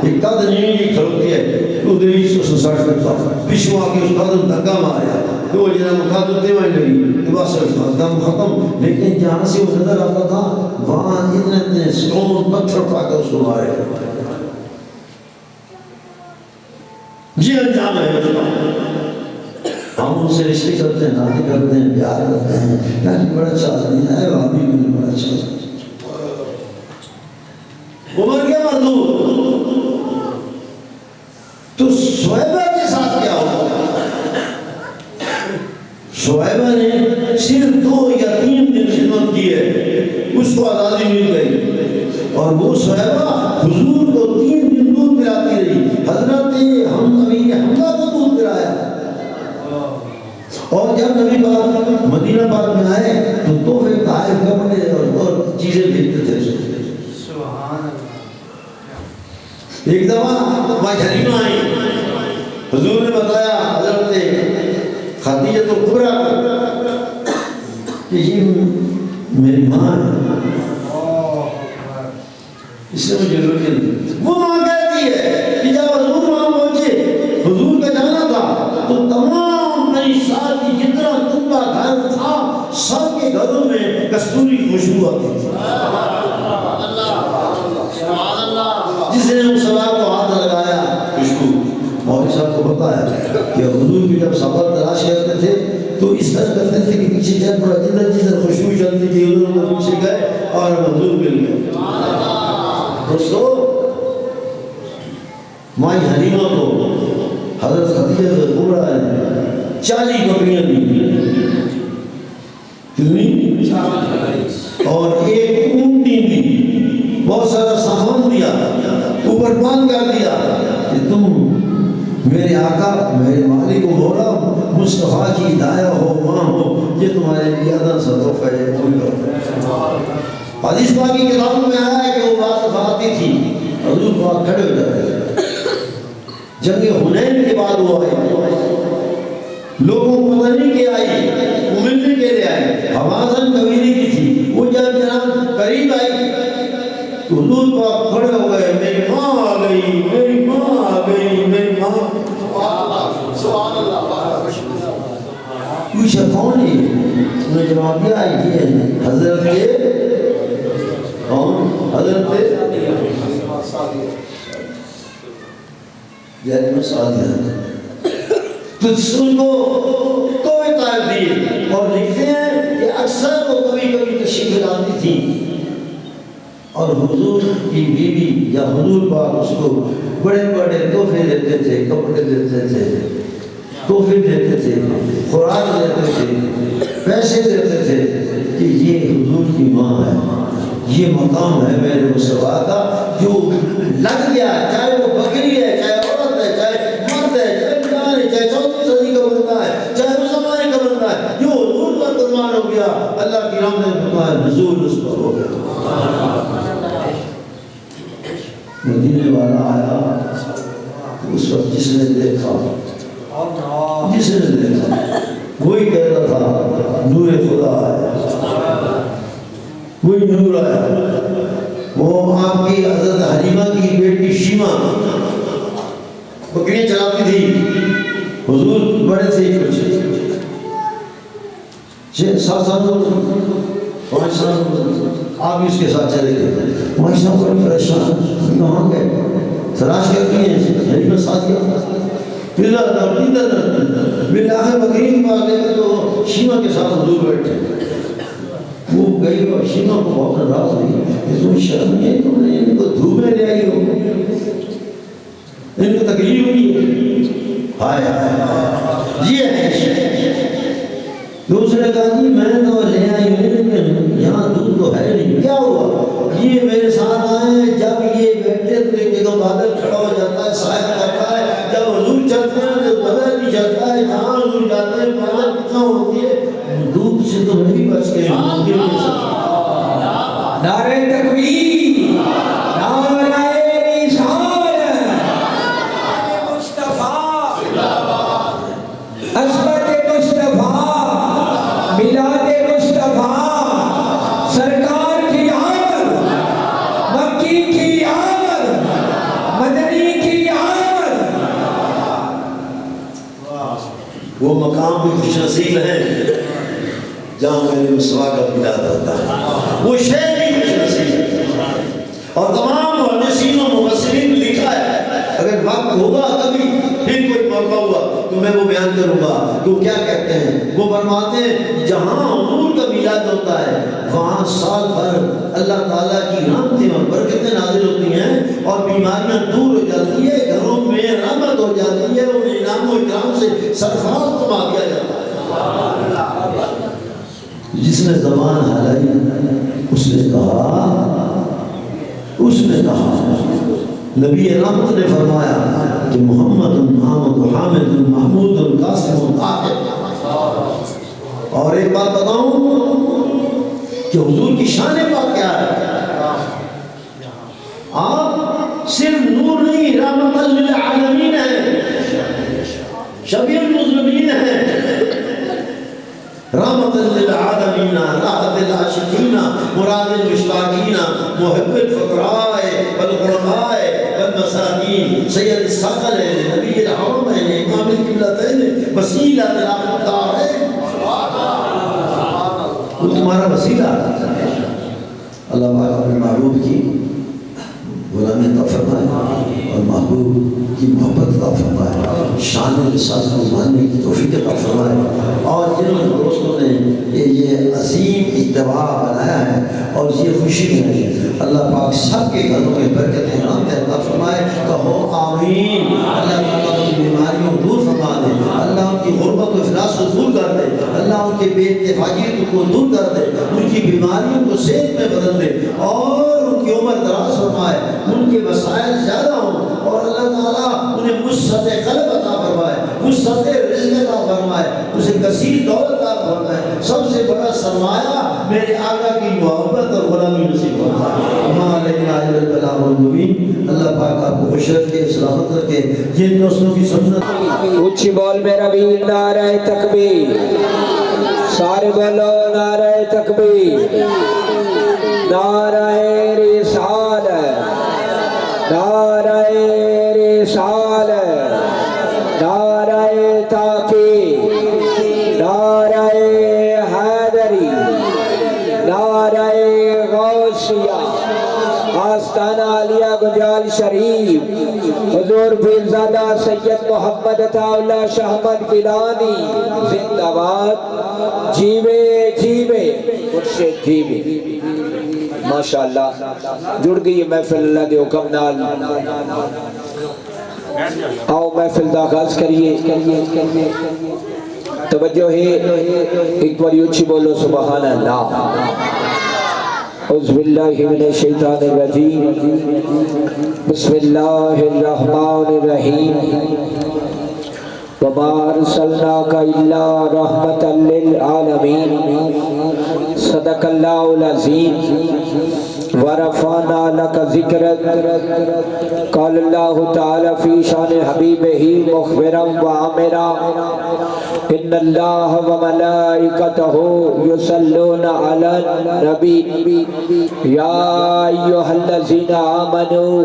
ایک قد نہیں کی کھڑوتی ہے, تو دری اس کو سساٹ کرتا, پشو آ کے اس قدم دھکا ماریا, تو وہ جنہ مقادر دیوائیں لگی, تو بس دم ختم. لیکن جہاں سے وہ نظر آتا تھا وہاں اتنے سٹون پتھر اٹھا کر اس کو مارے. یہ انجام ہے اس کا. ہم ان سے رشتے کرتے ہیں, ناطے کرتے ہیں, پیار کرتے ہیں, لیکن بڑا اچھا آدمی ہے, وہ آدمی بھی بڑا اچھا آدمی. وہ مر گیا مردود. تو شعیبہ کے ساتھ کیا ہوگا؟ شعیبہ نے صرف 2 یا 3 دن خدمت کی ہے, اس کو آزادی مل گئی. اور وہ شعیبہ حضور کو 3 دن دودھ پلاتی رہی. حضرت نبی حمزہ کو دودھ پلایا. اور جب نبی پاک مدینہ پاک میں آئے تو تحفے تحائف کپڑے اور چیزیں بھیجتے تھے. ایک دفعہ ماں حلیمہ آئی, حضور نے بتایا حضرت خدیجہ کبریٰ کہ یہ میری ماں ہے, اس سے مجھے روٹی نہیں. وہ ماں کہتی ہے کہ جب حضور وہاں پہنچے, حضور کا جانا تھا, تو تمام نئی سال کی جتنا تنبا گھر تھا سب کے گھروں میں کستوری خوشبو آتی تھی. جس نے اس سوال کو ہاتھ لگایا خوشبو. مولوی صاحب کو بتایا کہ حضور کی جب سفر تلاش کرتے تھے تو اس طرح کرتے تھے کہ پیچھے چل پڑا, جدھر جدھر خوشبو چلتی تھی ادھر ادھر پیچھے گئے اور حضور مل گئے. دوستو, ماں حلیمہ کو حضرت خدیجہ کبریٰ نے 40 بکریاں دی. کتنی؟ اور 1 اونٹی دی, بہت سارا سامان دیا, اوپر باندھ کر دیا کہ تم میرے آقا میرے مالک و مولا مصطفیٰ کی دایا ہو, ماں ہو, یہ تمہارے لیے ادا سا تحفہ ہے, قبول کرو. حدیث پاک کی کتابوں میں آیا ہے کہ وہ بات دفعہ آتی تھی, حضور پاک کھڑے ہو جاتے تھے. جنگ حنین کے بعد وہ آئے, لوگوں کو پتہ نہیں کہ آئی, وہ ملنے کے لیے آئے. حوازن قبیلے کی تھی. وہ جب جناب قریب آئی تو حضور پاک کھڑے ہو گئے, میری ماں آ گئی, میری ماں آ گئی, میری ماں. سبحان اللہ. پوچھا کون ہے؟ انہوں نے جواب دیا یہ ہے حضرت کون؟ حضرت یعنی مساعدہ. تو ان کو کوئی تعریف دی اور لکھتے ہیں کہ اکثر وہ کبھی کبھی تشریف لاتی تھی اور حضور کی بیوی یا حضور پاک اس کو بڑے بڑے تحفے دیتے تھے, کپڑے دیتے تھے, تحفے دیتے تھے, خوراک دیتے تھے. پیسے دیتے تھے کہ یہ حضور کی ماں ہے، یہ مقام ہے میرے مصطفیٰ کا جو لگ گیا، چاہے وہ بکری ہے، چاہے عورت ہے، چاہے مرد ہے، چاہے انسان ہے، چاہے 14 صدی کا بندہ ہے، چاہے اس زمانے کا بندہ ہے، جو حضور پر قربان ہو گیا اللہ کی رحمت کا نزول اس پر ہو گیا۔ مدینے والا آیا، اس وقت جس نے دیکھا وہی کہہ رہا تھا نور خدا آیا، وہی نور آیا۔ وہ آپ کی حضرت حلیمہ کی بیٹی شیمہ بکریاں چلاتی تھی، حضور بڑے تھے کچھ 6-7 سال 5 سال، آپ بھی اس کے ساتھ چلے گئے۔ مائی صاحب بڑے پریشان، کہاں گئے؟ تلاش کرتی ہیں حلیمہ ساتھ گیا، بالآخر بکری کی بات ہے تو شیمہ کے ساتھ حضور بیٹھے۔ وہ گئی اور شیمہ کو بہت ناراض ہوئی کہ تم شرم نہیں ہے، تم نے ان کو دھوپ میں لے آئی ہو، ان کو تکلیف ہوئی ہے۔ ہائے یہ ہے دوسرے کہا کہ میں تو لے آئی ہوں لیکن یہاں دودھ تو ہے نہیں، کیا ہوا؟ یہ میرے ساتھ آئے، جب یہ بیٹھے تو ایک جگہ بادل کھڑا ہو جاتا ہے، سائے کرتا ہے، جب حضور چلتے ہیں تو پتہ نہیں چلتا ہے، جہاں حضور جاتے ہیں پتہ کتنا ہوتی ہے، دودھ سے تو نہیں بچ گئے۔ نعرہ تکبیر، نعرہ رسالت، مصطفیٰ، عظمت مصطفیٰ، میلاد مصطفیٰ، سرکار کی آمد، مکی کی آمد، مدنی کی آمد۔ وہ مقام بھی خوش نصیب ہے جہاں میرے مصطفیٰ کا میلاد ہوتا ہے، وہ شہر بھی خوش نصیب ہے۔ اور تمام محدثین و مفسرین نے لکھا ہے، اگر وقت ہوگا کبھی پھر کوئی موقع ہوا تو میں وہ بیان کروں گا تو کیا کہتے ہیں۔ وہ فرماتے ہیں جہاں حضور کا میلاد ہوتا ہے وہاں سال بھر اللہ تعالیٰ کی رحمتیں اور برکتیں نازل ہوتی ہیں اور بیماریاں دور ہو جاتی ہے، گھروں میں رحمت ہو جاتی ہے، انہیں انعام و اکرام سے سرفراز فرما دیا جاتا ہے۔ جس نے زبان ہلائی اس نے کہا نبی رحمت نے فرمایا کہ محمد محمد حامد محمود قاسم طاہر۔ اور ایک بات بتاؤں کہ حضور کی شان پاک کیا ہے، آپ صرف نور نہیں رحمت للعالمین ہے، شفیع المذنبین ہے، رحمت للعالمین، راحت العاشقین، مراد المشتاقین، محب الفقراء والغرباء والمساکین، سید الثقلین، نبی الحرمین، امام القبلتین، وسیلہ الدارین۔ وہ تمہارا وسیلہ ہے۔ اللہ پاک اپنے محبوب کی غلامی عطا فرمائے اور محبوب کی محبت عطا فرمائے، شان رسالت کو ماننے کی توفیق عطا فرمائے، اور جن دوستوں نے یہ عظیم اجتماع بنایا ہے اور یہ خوشی ہے، اللہ پاک سب کے گھروں میں برکت رحمت عطا فرمائے، کہو آمین۔ اللہ تعالیٰ ان کی بیماریوں کو دور فرما دے، اللہ ان کی غربت و افلاس کو دور کر دے، اللہ ان کے بے اتفاقیت کو دور کر دے، ان کی بیماریوں کو صحت میں بدل دے، اور ان کی عمر دراز فرمائے، ان کے وسائل زیادہ ہوں، اور اللہ تعالیٰ انہیں وسعت قلب عطا فرمائے، وسعت رزق عطا فرمائے، اسے کثیر دولت عطا فرمائے، سب سے بڑا سرمایہ میرے آقا کی محبت اور غلامی نصیب فرمائے۔ اللہ پاک آپ کو خوش رکھے، سلامت رکھے، جن دوستوں کی سنت اونچی بول میرا بھی نعرہ تکبیر، سارے بولو نعرہ تکبیر، نعرہ رسالت، نعرہ رسالت، نعرہ تحقیق، نعرہ حیدری، نعرہ غوثیہ، آستانہ عالیہ گجال شریف، حضور پیرزادہ سید محمد عطا اللہ شاہ احمد گیلانی زندہ باد، جیوے جیوے مرشد جیوے۔ ماشاءاللہ جڑ گئی ہے محفل اللہ دے حکم نال، آؤ محفل دا آغاز کریے۔ توجہ ہے، ایک بار اچھی بولو سبحان اللہ۔ اعوذ باللہ من الشیطان الرجیم، بسم اللہ الرحمن الرحیم، وما ارسلناک الا رحمتا للعالمین، صدق اللہ العظیم، ورفعنا لک ذکرک۔ قال اللہ تعالی فی شان حبیبہ مخبرا وعامرا، ان اللہ وملائکتہ یصلون علی النبی یا ایھا الذین آمنوا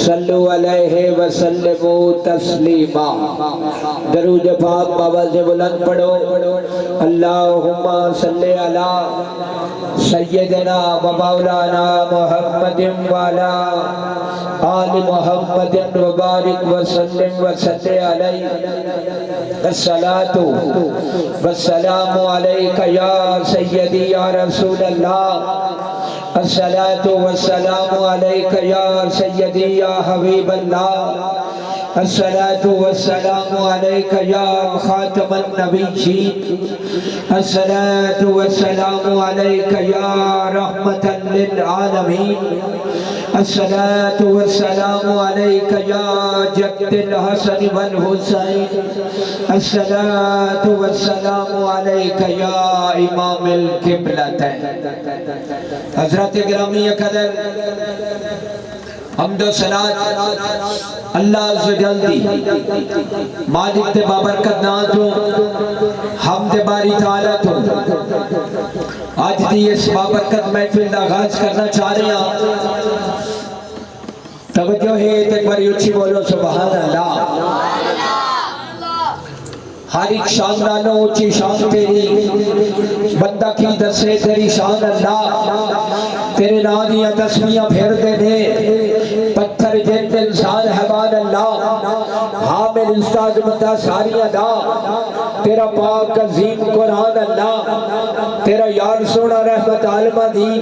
صلوا علیہ وسلموا تسلیما۔ درود پاک باواز بلند پڑھو۔ اللہم صلی علی سیدنا و مولانا محمد وعلا آل محمد وبارک وسلم وصلی علیہ۔ الصلاۃ والسلام علیک یا سیدی یا رسول اللہ، الصلاۃ والسلام علیک یا سیدی یا حبیب اللہ، الصلاۃ والسلام علیک یا خاتم النبیین، الصلاۃ والسلام علیک یا رحمتا للعالمین، الصلاۃ والسلام علیک یا جد الحسن والحسین، الصلاۃ والسلام علیک یا امام القبلتین۔ حضرات گرامی قدر، حمد و صلات اللہ عز و جل دی، مالک تے بابرکت نات ہوں، حمد باری تعالیٰ تو آج دی اس بابرکت محفل دا آغاز کرنا چاہ رہے ہیں۔ توجہ ہے، ایک باری اچھی بولو سبحان اللہ۔ ہر ایک شان نالوں اچھی شان تیری، بندہ کی دسے تیری شان اللہ، تیرے نا دیاں تسمیاں پھیر دے دے، پتھر جن انسان حیوان اللہ، حامل استاد مدہ ساری ادا، تیرا پاک عظیم قرآن اللہ، تیرا یار سونا رحمت عالمہ دی،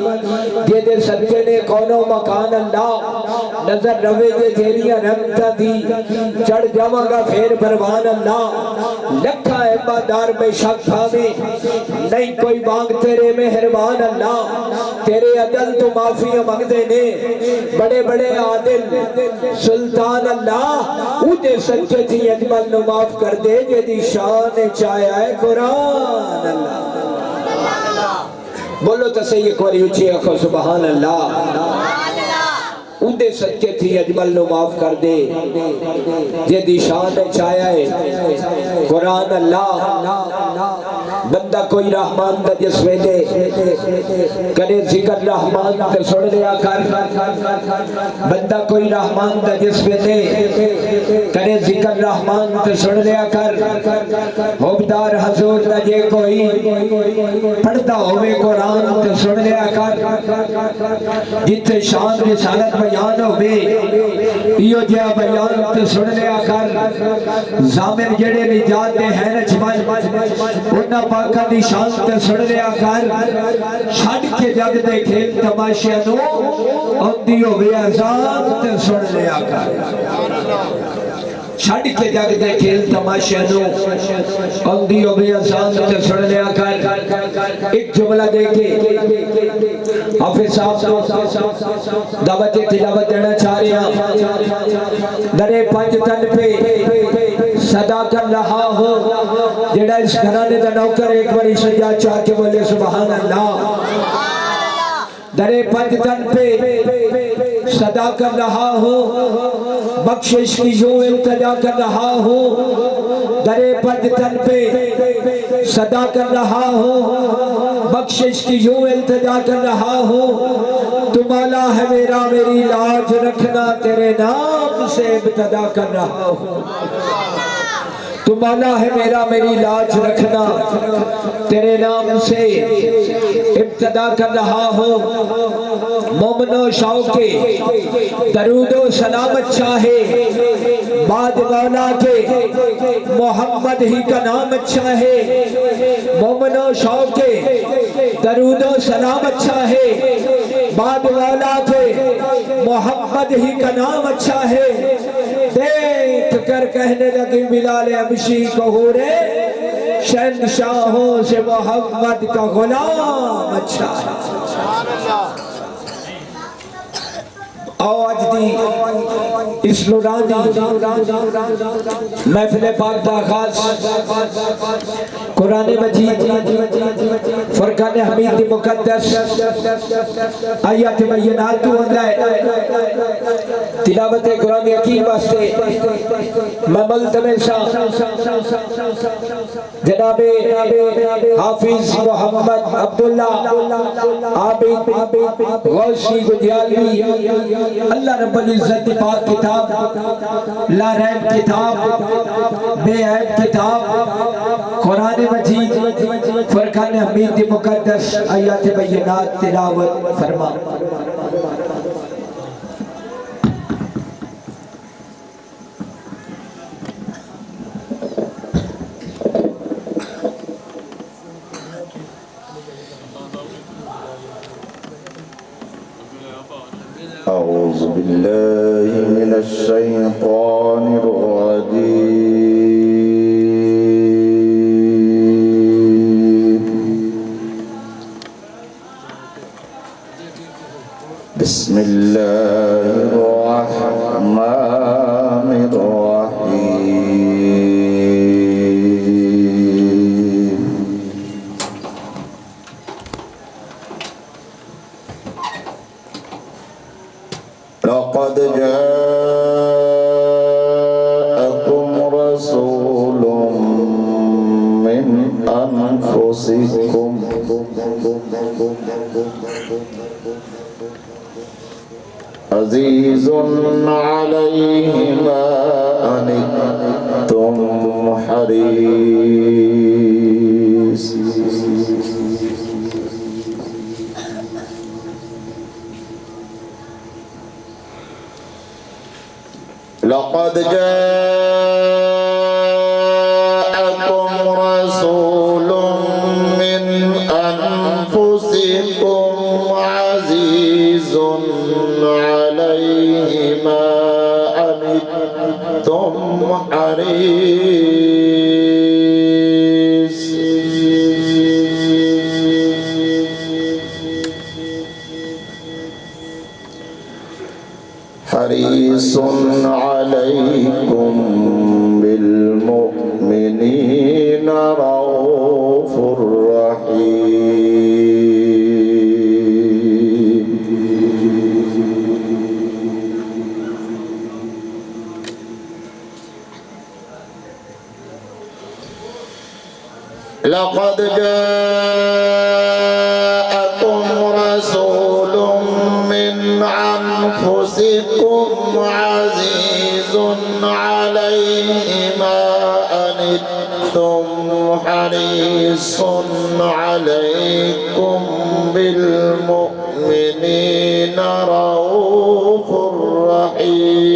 یہ دے صدقے نے کون و مکان اللہ، نظر روے دے تیریاں رحمتہ دی، چڑھ جاواں گا پھر پروان اللہ، لکھا ہے بادار میں شک تھامے، نہیں کوئی مانگ تیرے مہربان اللہ، تیرے عدل تو معافی مانگ دینے، بڑے بڑے عادل سلطان اللہ، اُدے سچے تھی اجمل نو معاف کر دے، جدی شان چاہیا ہے قرآن اللہ۔ بولو تو صحیح ایک باری اچھی اکھو سبحان اللہ۔ اُدے سچے تھی اجمل نو معاف کر دے، جدی شان چاہیا ہے قرآن اللہ۔ بندہ کوئی رحمان دا جس ویلے کرے ذکر رحمان تے سن لیا کر، بندہ کوئی رحمان دا جس ویلے کرے ذکر رحمان تے سن لیا کر، حبدار حضور دا جے کوئی پڑھتا ہوئے قرآن تے سن لیا کر، جتے شان رسالت بیان ہوئے ایو جیا بیان تے سن لیا کر، زامن جڑے نجات دے ہیں نجمل انہا پاکہ دی شان تے سن لیا کر، چھڑ کے جگ دے کھیل تماشیاں نو اندی ہوئے عذاب تے سن لیا کر، چھڑ کے جگ دے کھیل تماشیاں نو اندی ہوئے عذاب تے سن لیا کر۔ ایک جملہ دیکھے حافظ صاحب دعوت تلاوت دینا چاہ رہے ہیں، درے پنج تن پہ صدا کر رہا ہو، جڑا اس گھرانے دا نوکر ایک باری سجا چاہ کے بولے سبحان اللہ۔ درے پنج تن پہ صدا کر رہا ہو، بخشش کی جو التجا کر رہا ہو، درے پنج تن پہ صدا کر رہا ہو، بخشش کی جو التجا کر رہا ہو، تو مولا ہے میرا میری لاج رکھنا، تیرے نام سے ابتدا کر رہا ہو، تو مولا ہے میرا میری لاج رکھنا، تیرے نام سے ابتدا کر رہا ہو۔ مومن و شوقے درود و سلام اچھا ہے، بعد مولا کے محمد ہی کا نام اچھا ہے، مومن و شوقے درود و سلام اچھا ہے، بعد مولا کے محمد ہی کا نام اچھا ہے۔ دیکھ کر کہنے لگی بلال حبشی کو ہو رے شہنشاہوں سے محمد کا غلام اچھا ہے آج دی اس نورانی محفل پاک دا آغاز قرآن مجید فرقان حمید دی مقدس آیات بینات تو ہوتا ہے تلاوت قرآن حکیم واسطے مملتمل شاہ جناب حافظ محمد عبداللہ عابد غوثی گدیالوی اللہ رب العزت پاک کتاب لا ریب کتاب بے عیب کتاب قرآن مجید فرقان حمید مقدس آیات بینات تلاوت فرما أعوذ بالله من الشيطان الرجيم بسم الله الرحمن الرحيم لقد جاءكم رسول من أنفسكم عزيز عليه ما عنتم حريص لقد جاءكم رسول من أنفسكم عزيز عليه ما عنتم حريص حريص عليكم بالمؤمنين رؤوف رحيم لقد جاءكم رسول من أنفسكم عزيز عليه ما عنتم حريص عليكم بالمؤمنين رؤوف رحيم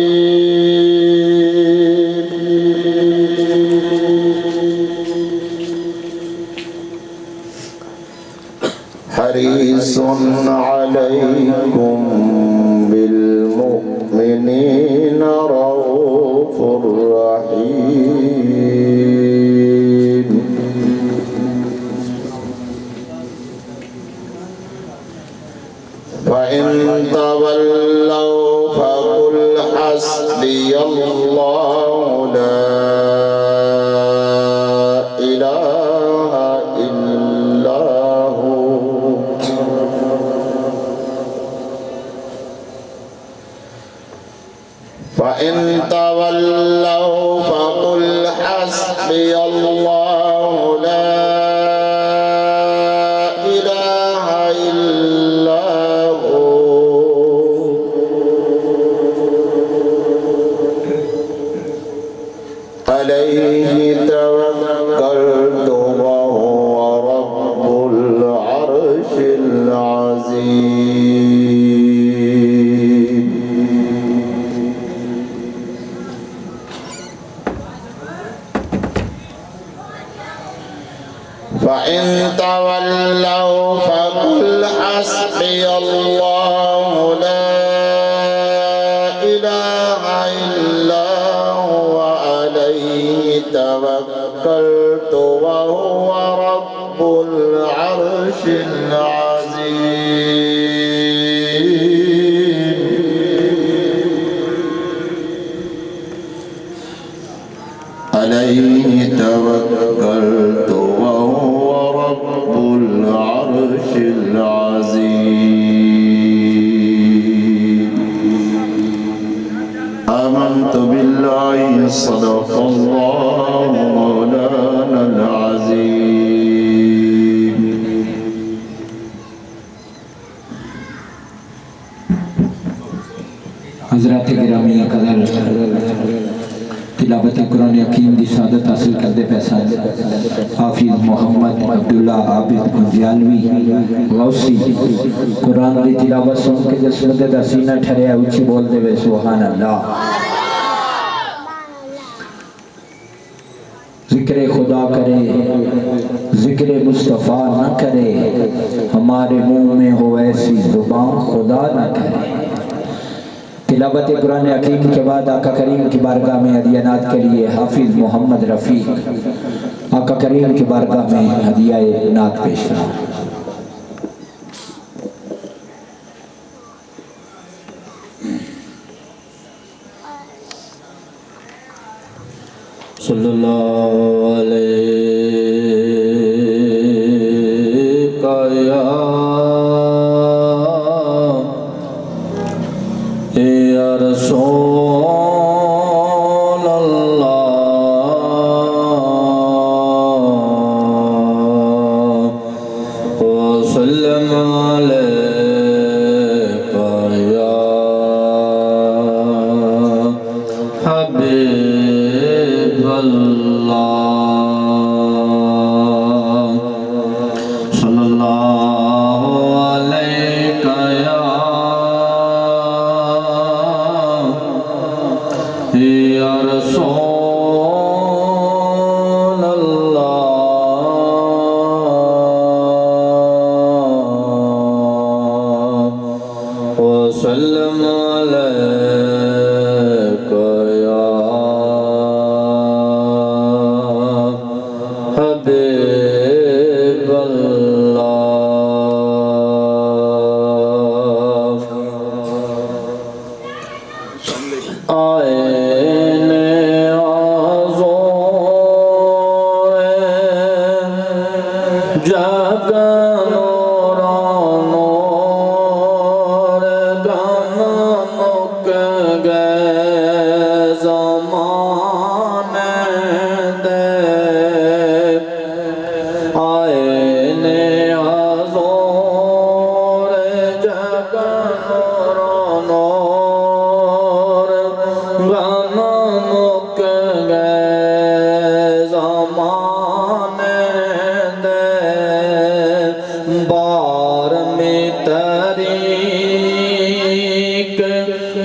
حريص عليكم بالمؤمنين رؤوف رحيم فإن تولوا فقل حسبي الله لا إله إلا هو فإن تولوا فقل حسبي الله لا إله إلا هو عليه توكلت وهو رب العرش العظيم فإن تولوا فقل حسبي الله لا إله إلا هو عليه توكلت وهو رب العرش العظيم عليه توكلت وهو رب العرش العظيم آمنت بالله صدق الله مولانا العظيم حضرات گرامی قدر تلاوت قرآن حکیم دی سعادت حاصل کردے پیسہ حافظ محمد عبداللہ عابد گنجیالوی غوثی قرآن دی تلاوت سن کے جسمت دا سینہ ٹھرے اچھی بول دے وے سبحان اللہ ذکر خدا کرے ذکر مصطفیٰ نہ کرے ہمارے منہ میں ہو ایسی زبان خدا نہ کرے تلاوت قرآن حکیم کے بعد آقا کریم کی بارگاہ میں ہدیانات کے لیے حافظ محمد رفیق آقا کریم کی بارگاہ میں ہدیہ نعت پیش کریں صلی اللہ علیہ یا رسول اللہ وسلم علیک یا حبیب اللہ صلی اللہ علیک یا رسول اللہ وسلم علیک یا حبیب اللہ آئین آزور جگ نور گم مک گئے زمان دے آئین آزور جگ نور غم مک گئے زمان دے بار میں طریق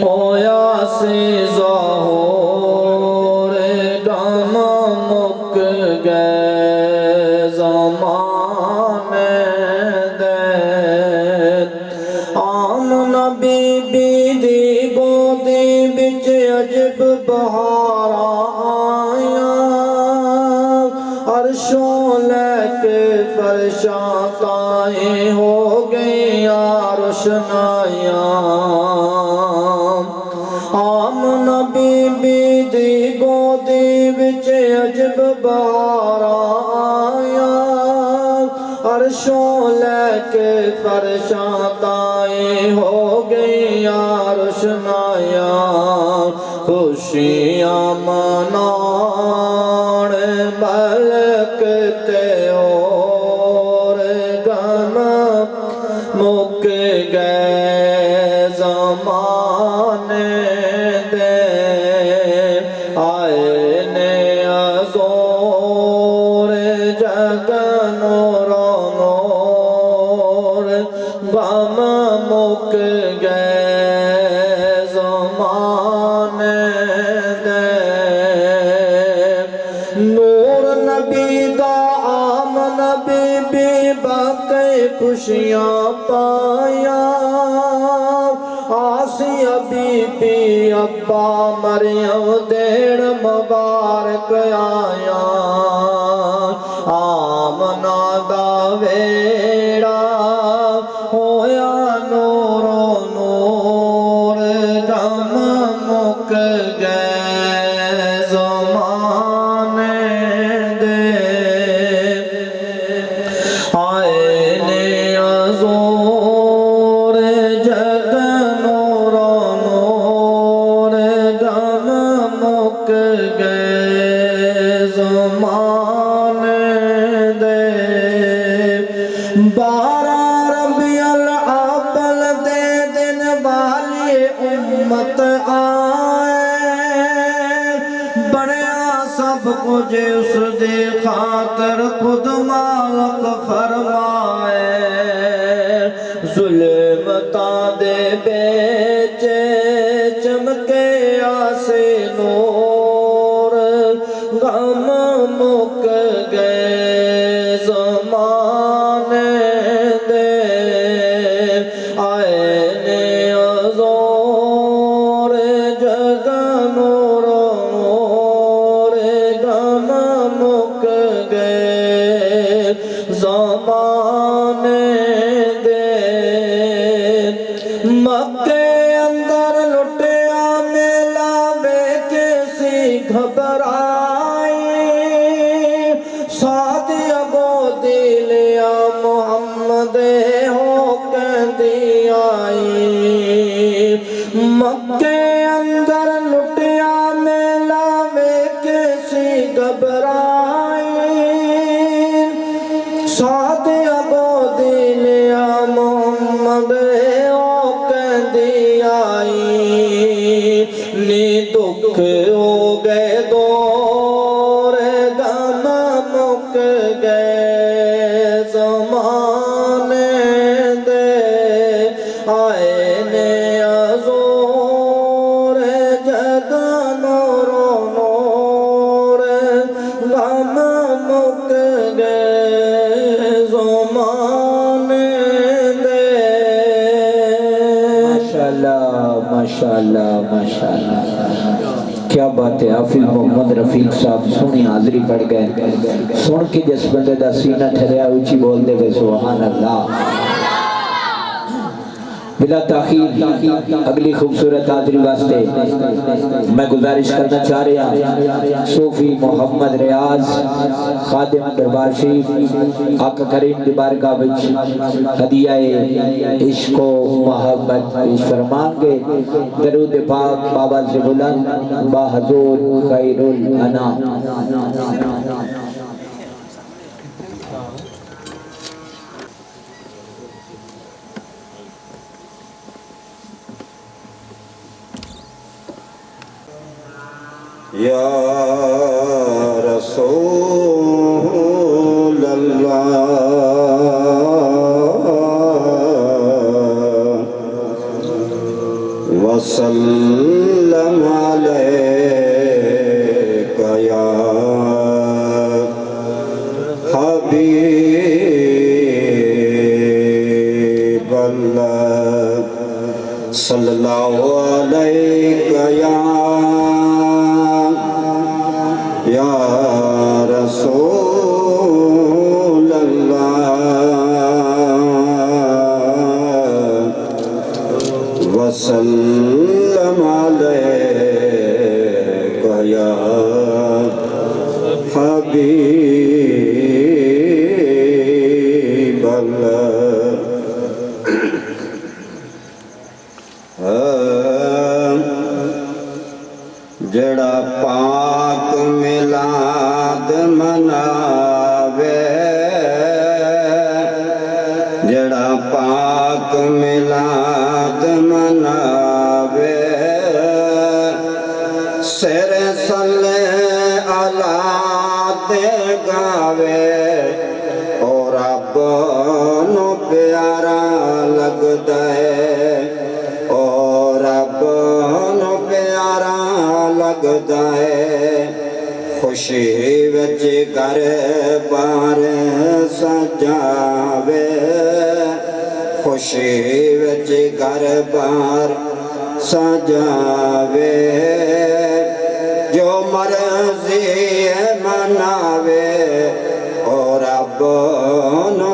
ہویا سی ظہور غم مک گئے زمان دے آمنہ بی بی دی گودی بچ عجب بہار آیا عرشوں لے کے فرشاں تائیں ہو گئیاں روشنائیاں آمنہ بی بی دی گودی بچ عجب بہار آیا عرشوں لے کے فرشاں تائیں ہو گئیاں روشنائیاں خوشیاں منان ملک تے اور غم مک گئے زمان دے آئین ازور جگ نور نور غم مک گئے زمان دے نور نبی دا آمن بی بی باقی خوشیاں پایا آسیہ بی بی ابا مریم دین مبارک آیا ویڑا ہویا نورو نور دم مک گئے زمانے دے آئے نے حضور جگ نورو نور دم مک گئے زمانے دے 12 ربیع الاول دے دن والی امت آئے بڑیا سب کچھ اس دے خاطر خود مالک فرمائے ظلمتاں دے بیچے چمکے آسے نور غم مک گئے زمانے دے آئے نے حضور جگ نورو نور غم مک گئے زمانے دے مکے اندر لٹیا میلا بے کسی گھبرائی ساتھ ابو دلیا محمد ہو کہندی آئی مکے اندر لٹیا میلا بے کسی گھبرائی ساتھ ابو دلیا محمد ہو کہندی آئی نی دکھ ہو گئے دور غم مک گئے زمانے دے آئے نے حضور جگ نورو نور غم مک گئے زمانے دے ماشاءاللہ ماشاءاللہ کیا بات ہے حافظ محمد رفیق صاحب سونی حاضری پڑھ گئے سن کے جس بندے دا سینہ ٹھریا اونچی بول دے گئے سبحان اللہ بلا تاخیر اگلی خوبصورت حاضری واسطے میں گزارش کرنا چاہ رہا صوفی محمد ریاض خادم دربار شریف آقا کریم دی بارگاہ وچ ہدیہ عشق و محبت پیش فرمان گے درود پاک بابا سے بلند با حضور خیر الانام یا رسول اللہ وسلم علیک یا حبیب اللہ صلی اللہ علیہ یا رسول اللہ وسلم علیک یا حبیب اللہ جڑا پاک میلاد مناوے جڑا پاک میلاد مناوے سر صلی اللہ دے گاوے اور رب نو پیارا لگدا ہے اور رب نو پیارا لگدا ہے خوشی وچ گھر بار سجاوے خوشی وچ گھر بار سجاوے جو مرضی مناوے اور رب نو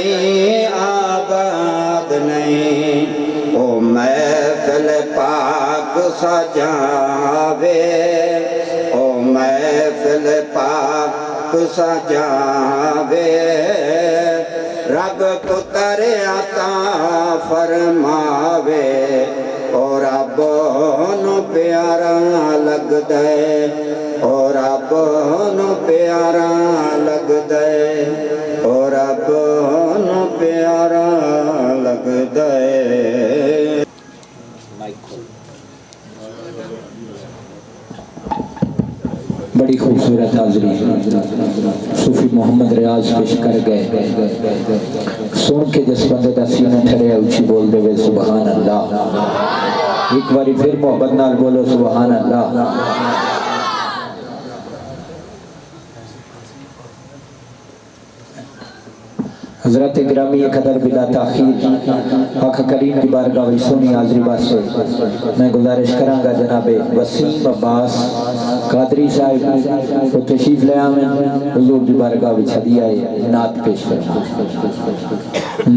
نہیں آباد نہیں او محفل پاک سجاوے او محفل پاک سجاوے رب پتر عطا فرماوے اور رب نو پیارا لگ دے اور رب نو پیارا لگ دے اور رب نو پیارا لگ دے. بڑی خوبصورت حاضری صوفی محمد ریاض پیش کر گئے. سن کے جس بندے دا سینہ ٹھریا اچھی بول دے وے سبحان اللہ. ایک باری پھر محبت نال بولو سبحان اللہ. حضرت گرامی قدر بلا تاخیر آقا کریم کی بارگاہ وچ سونی حاضری واسطے میں گزارش کراں گا جناب وسیم عباس قادری صاحب کو تشریف لے آویں حضور کی بارگاہ وچ ہدیہ نعت پیش کریں.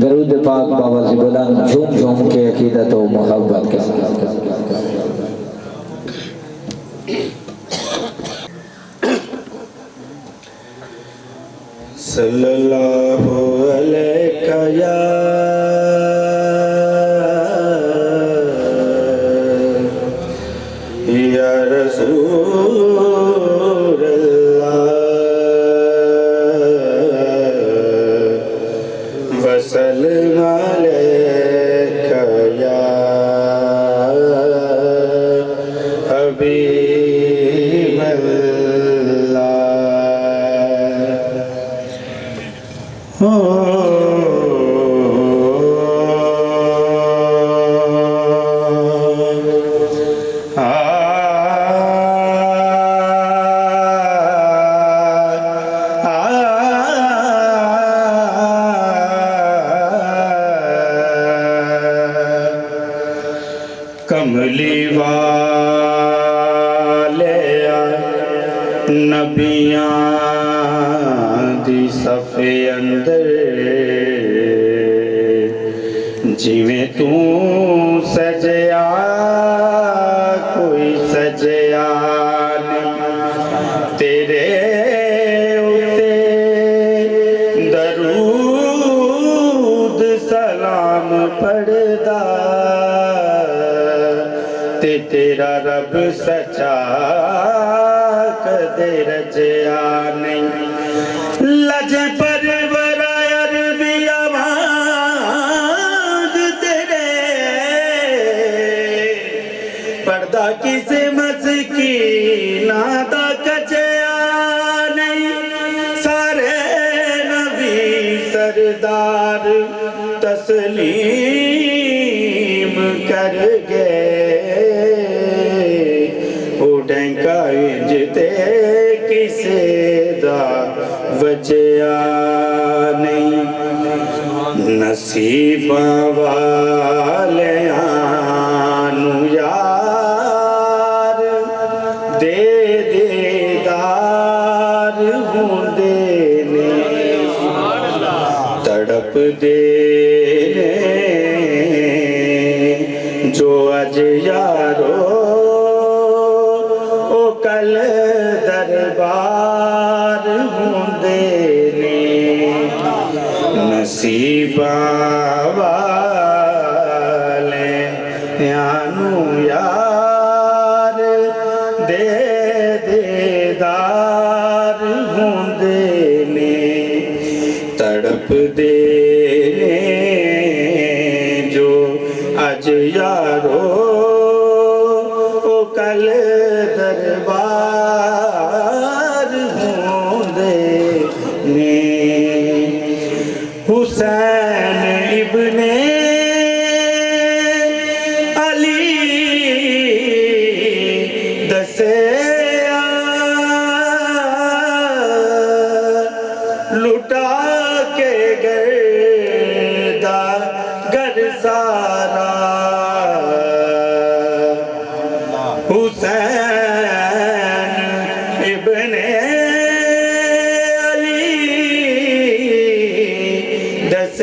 درود پاک بابا سے بلند جھوم جھوم کے عقیدت و محبت کے ساتھ. صلی اللہ علیہ یا رسول اللہ وسلم علیہ یا حبیب اللہ. کملی والے نبیاں دی صفے اندر جویں تو سجیا کوئی سجیا نہیں تیرے اتے درود سلام پڑھدا تے تیرا رب سچا کدے رجیا نہیں. لج پرور عربی آواز تیرے پردہ کسے مسکینہ دا کچیا نہیں. سارے نبی سردار تسلیم کر گئے ڈینکا انجتے کسے دا وجیا نہیں. نصیب والیانو یار دے دیدار ہوندے نے تڑپ دے نے جو اج یارو کل دربار ہوندے نے. نصیباں والے یانو یار دے دیدار ہوندے نے تڑپ دے نے جو اج یارو کل دربار ہوندے نے. حسین ابن علی دسیا لٹا کے گردا گر سارا حسین ابن علی دس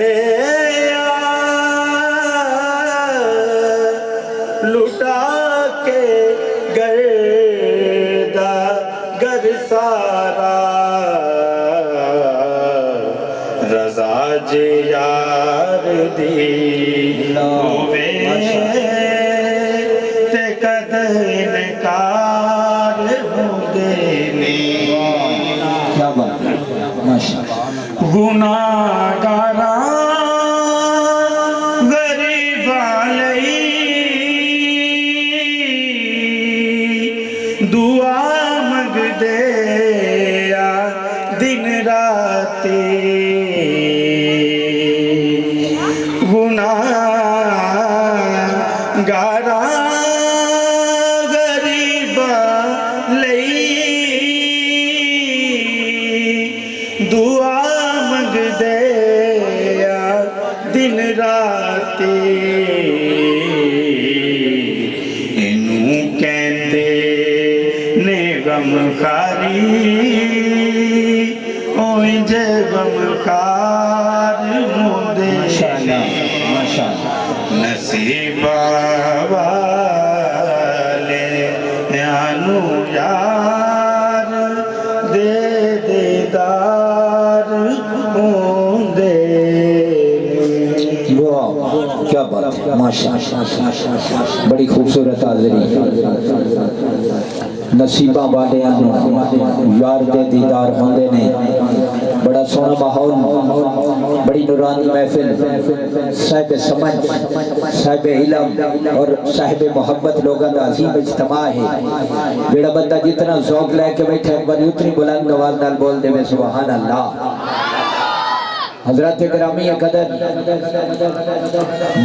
دی ہووے تے کدے انکار ہوندے نے کیا بات ہے ماشاءاللہ گناہگاراں غریباں لئی دعا منگدے آ دن راتی گناہگاراں غریباں لئی دعا منگدے آ دن راتی اینوں کہندے نے غم خاری اوئیں جے غم خار ہوندے نے نصیبہ والے آنو یار دے دیدار ہوندے کیا بات ہے ماشاءاللہ بڑی خوبصورت حاضری نصیبہ والے یار دے دیدار ہوندے نے بڑا سونا ماحول بڑی نورانی محفل صاحب سمجھ صاحب علم اور صاحب محبت لوگوں کا عظیم اجتماع ہے بیڑا بندہ جتنا ذوق لے کے بیٹھے بڑی اتنی بلند آواز نال بول دے میں سبحان اللہ حضرات گرامی قدر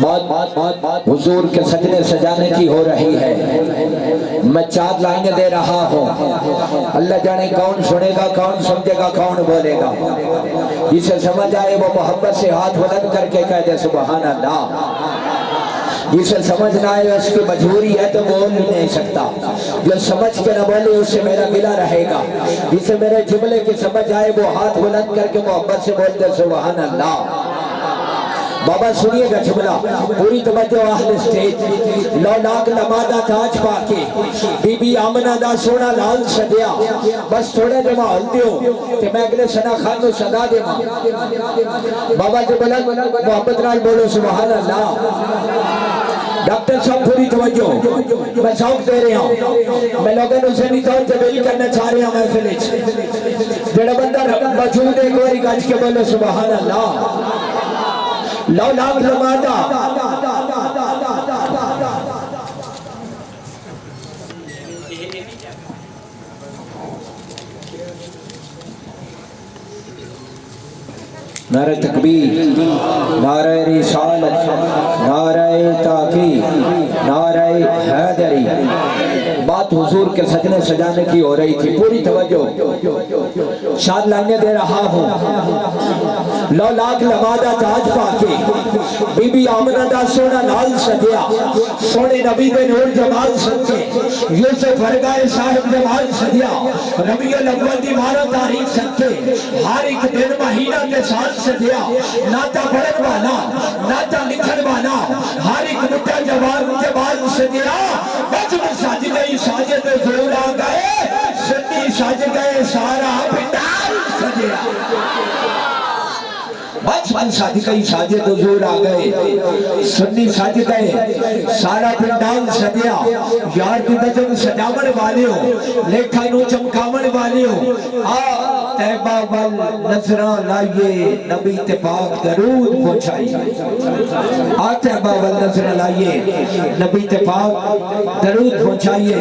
موت حضور کے سجدے سجانے کی ہو رہی ہے میں 4 لائنیں دے رہا ہوں اللہ جانے کون سنے گا کون سمجھے گا کون بولے گا جسے سمجھ آئے وہ محبت سے ہاتھ بلند کر کے کہہ دے سبحان اللہ جسے سمجھ نہ آئے اس کی مجبوری ہے تو بول نہیں سکتا جو سمجھ کے نہ بولے اس سے میرا گلہ رہے گا جسے میرے جملے کی سمجھ آئے وہ ہاتھ بلند کر کے محبت سے بول دے سبحان اللہ بابا سنیے گا جملہ پوری توجہ اہل اسٹیج لو لاکھ لمادہ تاج پاکے بی بی آمنہ دا سونا لال سجیا بس تھوڑے دے ماحول دیو کہ میں اگلے سنا خان کو صدا دے ماں بابا جو بلند محبت رال بولو سبحان اللہ ڈاکٹر صاحب پوری توجہ میں شوق دے رہا ہوں میں لوگوں نے حسینی طور جبیل کرنا چاہ رہا ہوں محفل جڑا بندہ موجود ہے کوئی گاج کے بولو سبحان اللہ لو لاکھ لمادہ نعرہ تکبیر نعرہ رسالت نعرہ تحقیق نعرہ حیدری بات حضور کے سجنے سجانے کی ہو رہی تھی پوری توجہ 4 لائنیں دے رہا ہوں لو لاکھ لمادہ تاج پاکے بی بی آمنہ دا سونا لال سجیا سونے نبی دے نور جمال سجے یوسف ہرگائے صاحب جمال سجیا ربیع الاول دیوارہ تاریخ سجے ہر ایک دن مہینہ کے ساتھ سجیا ناتا پڑھن والا ناتا لکھن والا ہر ایک مٹا جواب سجیا بچم ساجدہ ساجد ضرور آ گئے سنی ساج گئے سارا پنڈال سجیا بچپن ساجدہ ساجد ضرور آ گئے سنی ساج گئے سارا پنڈال سجیا یار دی نجم سجاون والے ہو لیکھا نو چمکاون والے ہو تیبہ وال نظران لائیے نبی تپاک درود پہنچائیے تیبہ وال نظران لائیے نبی تپاک درود پہنچائیے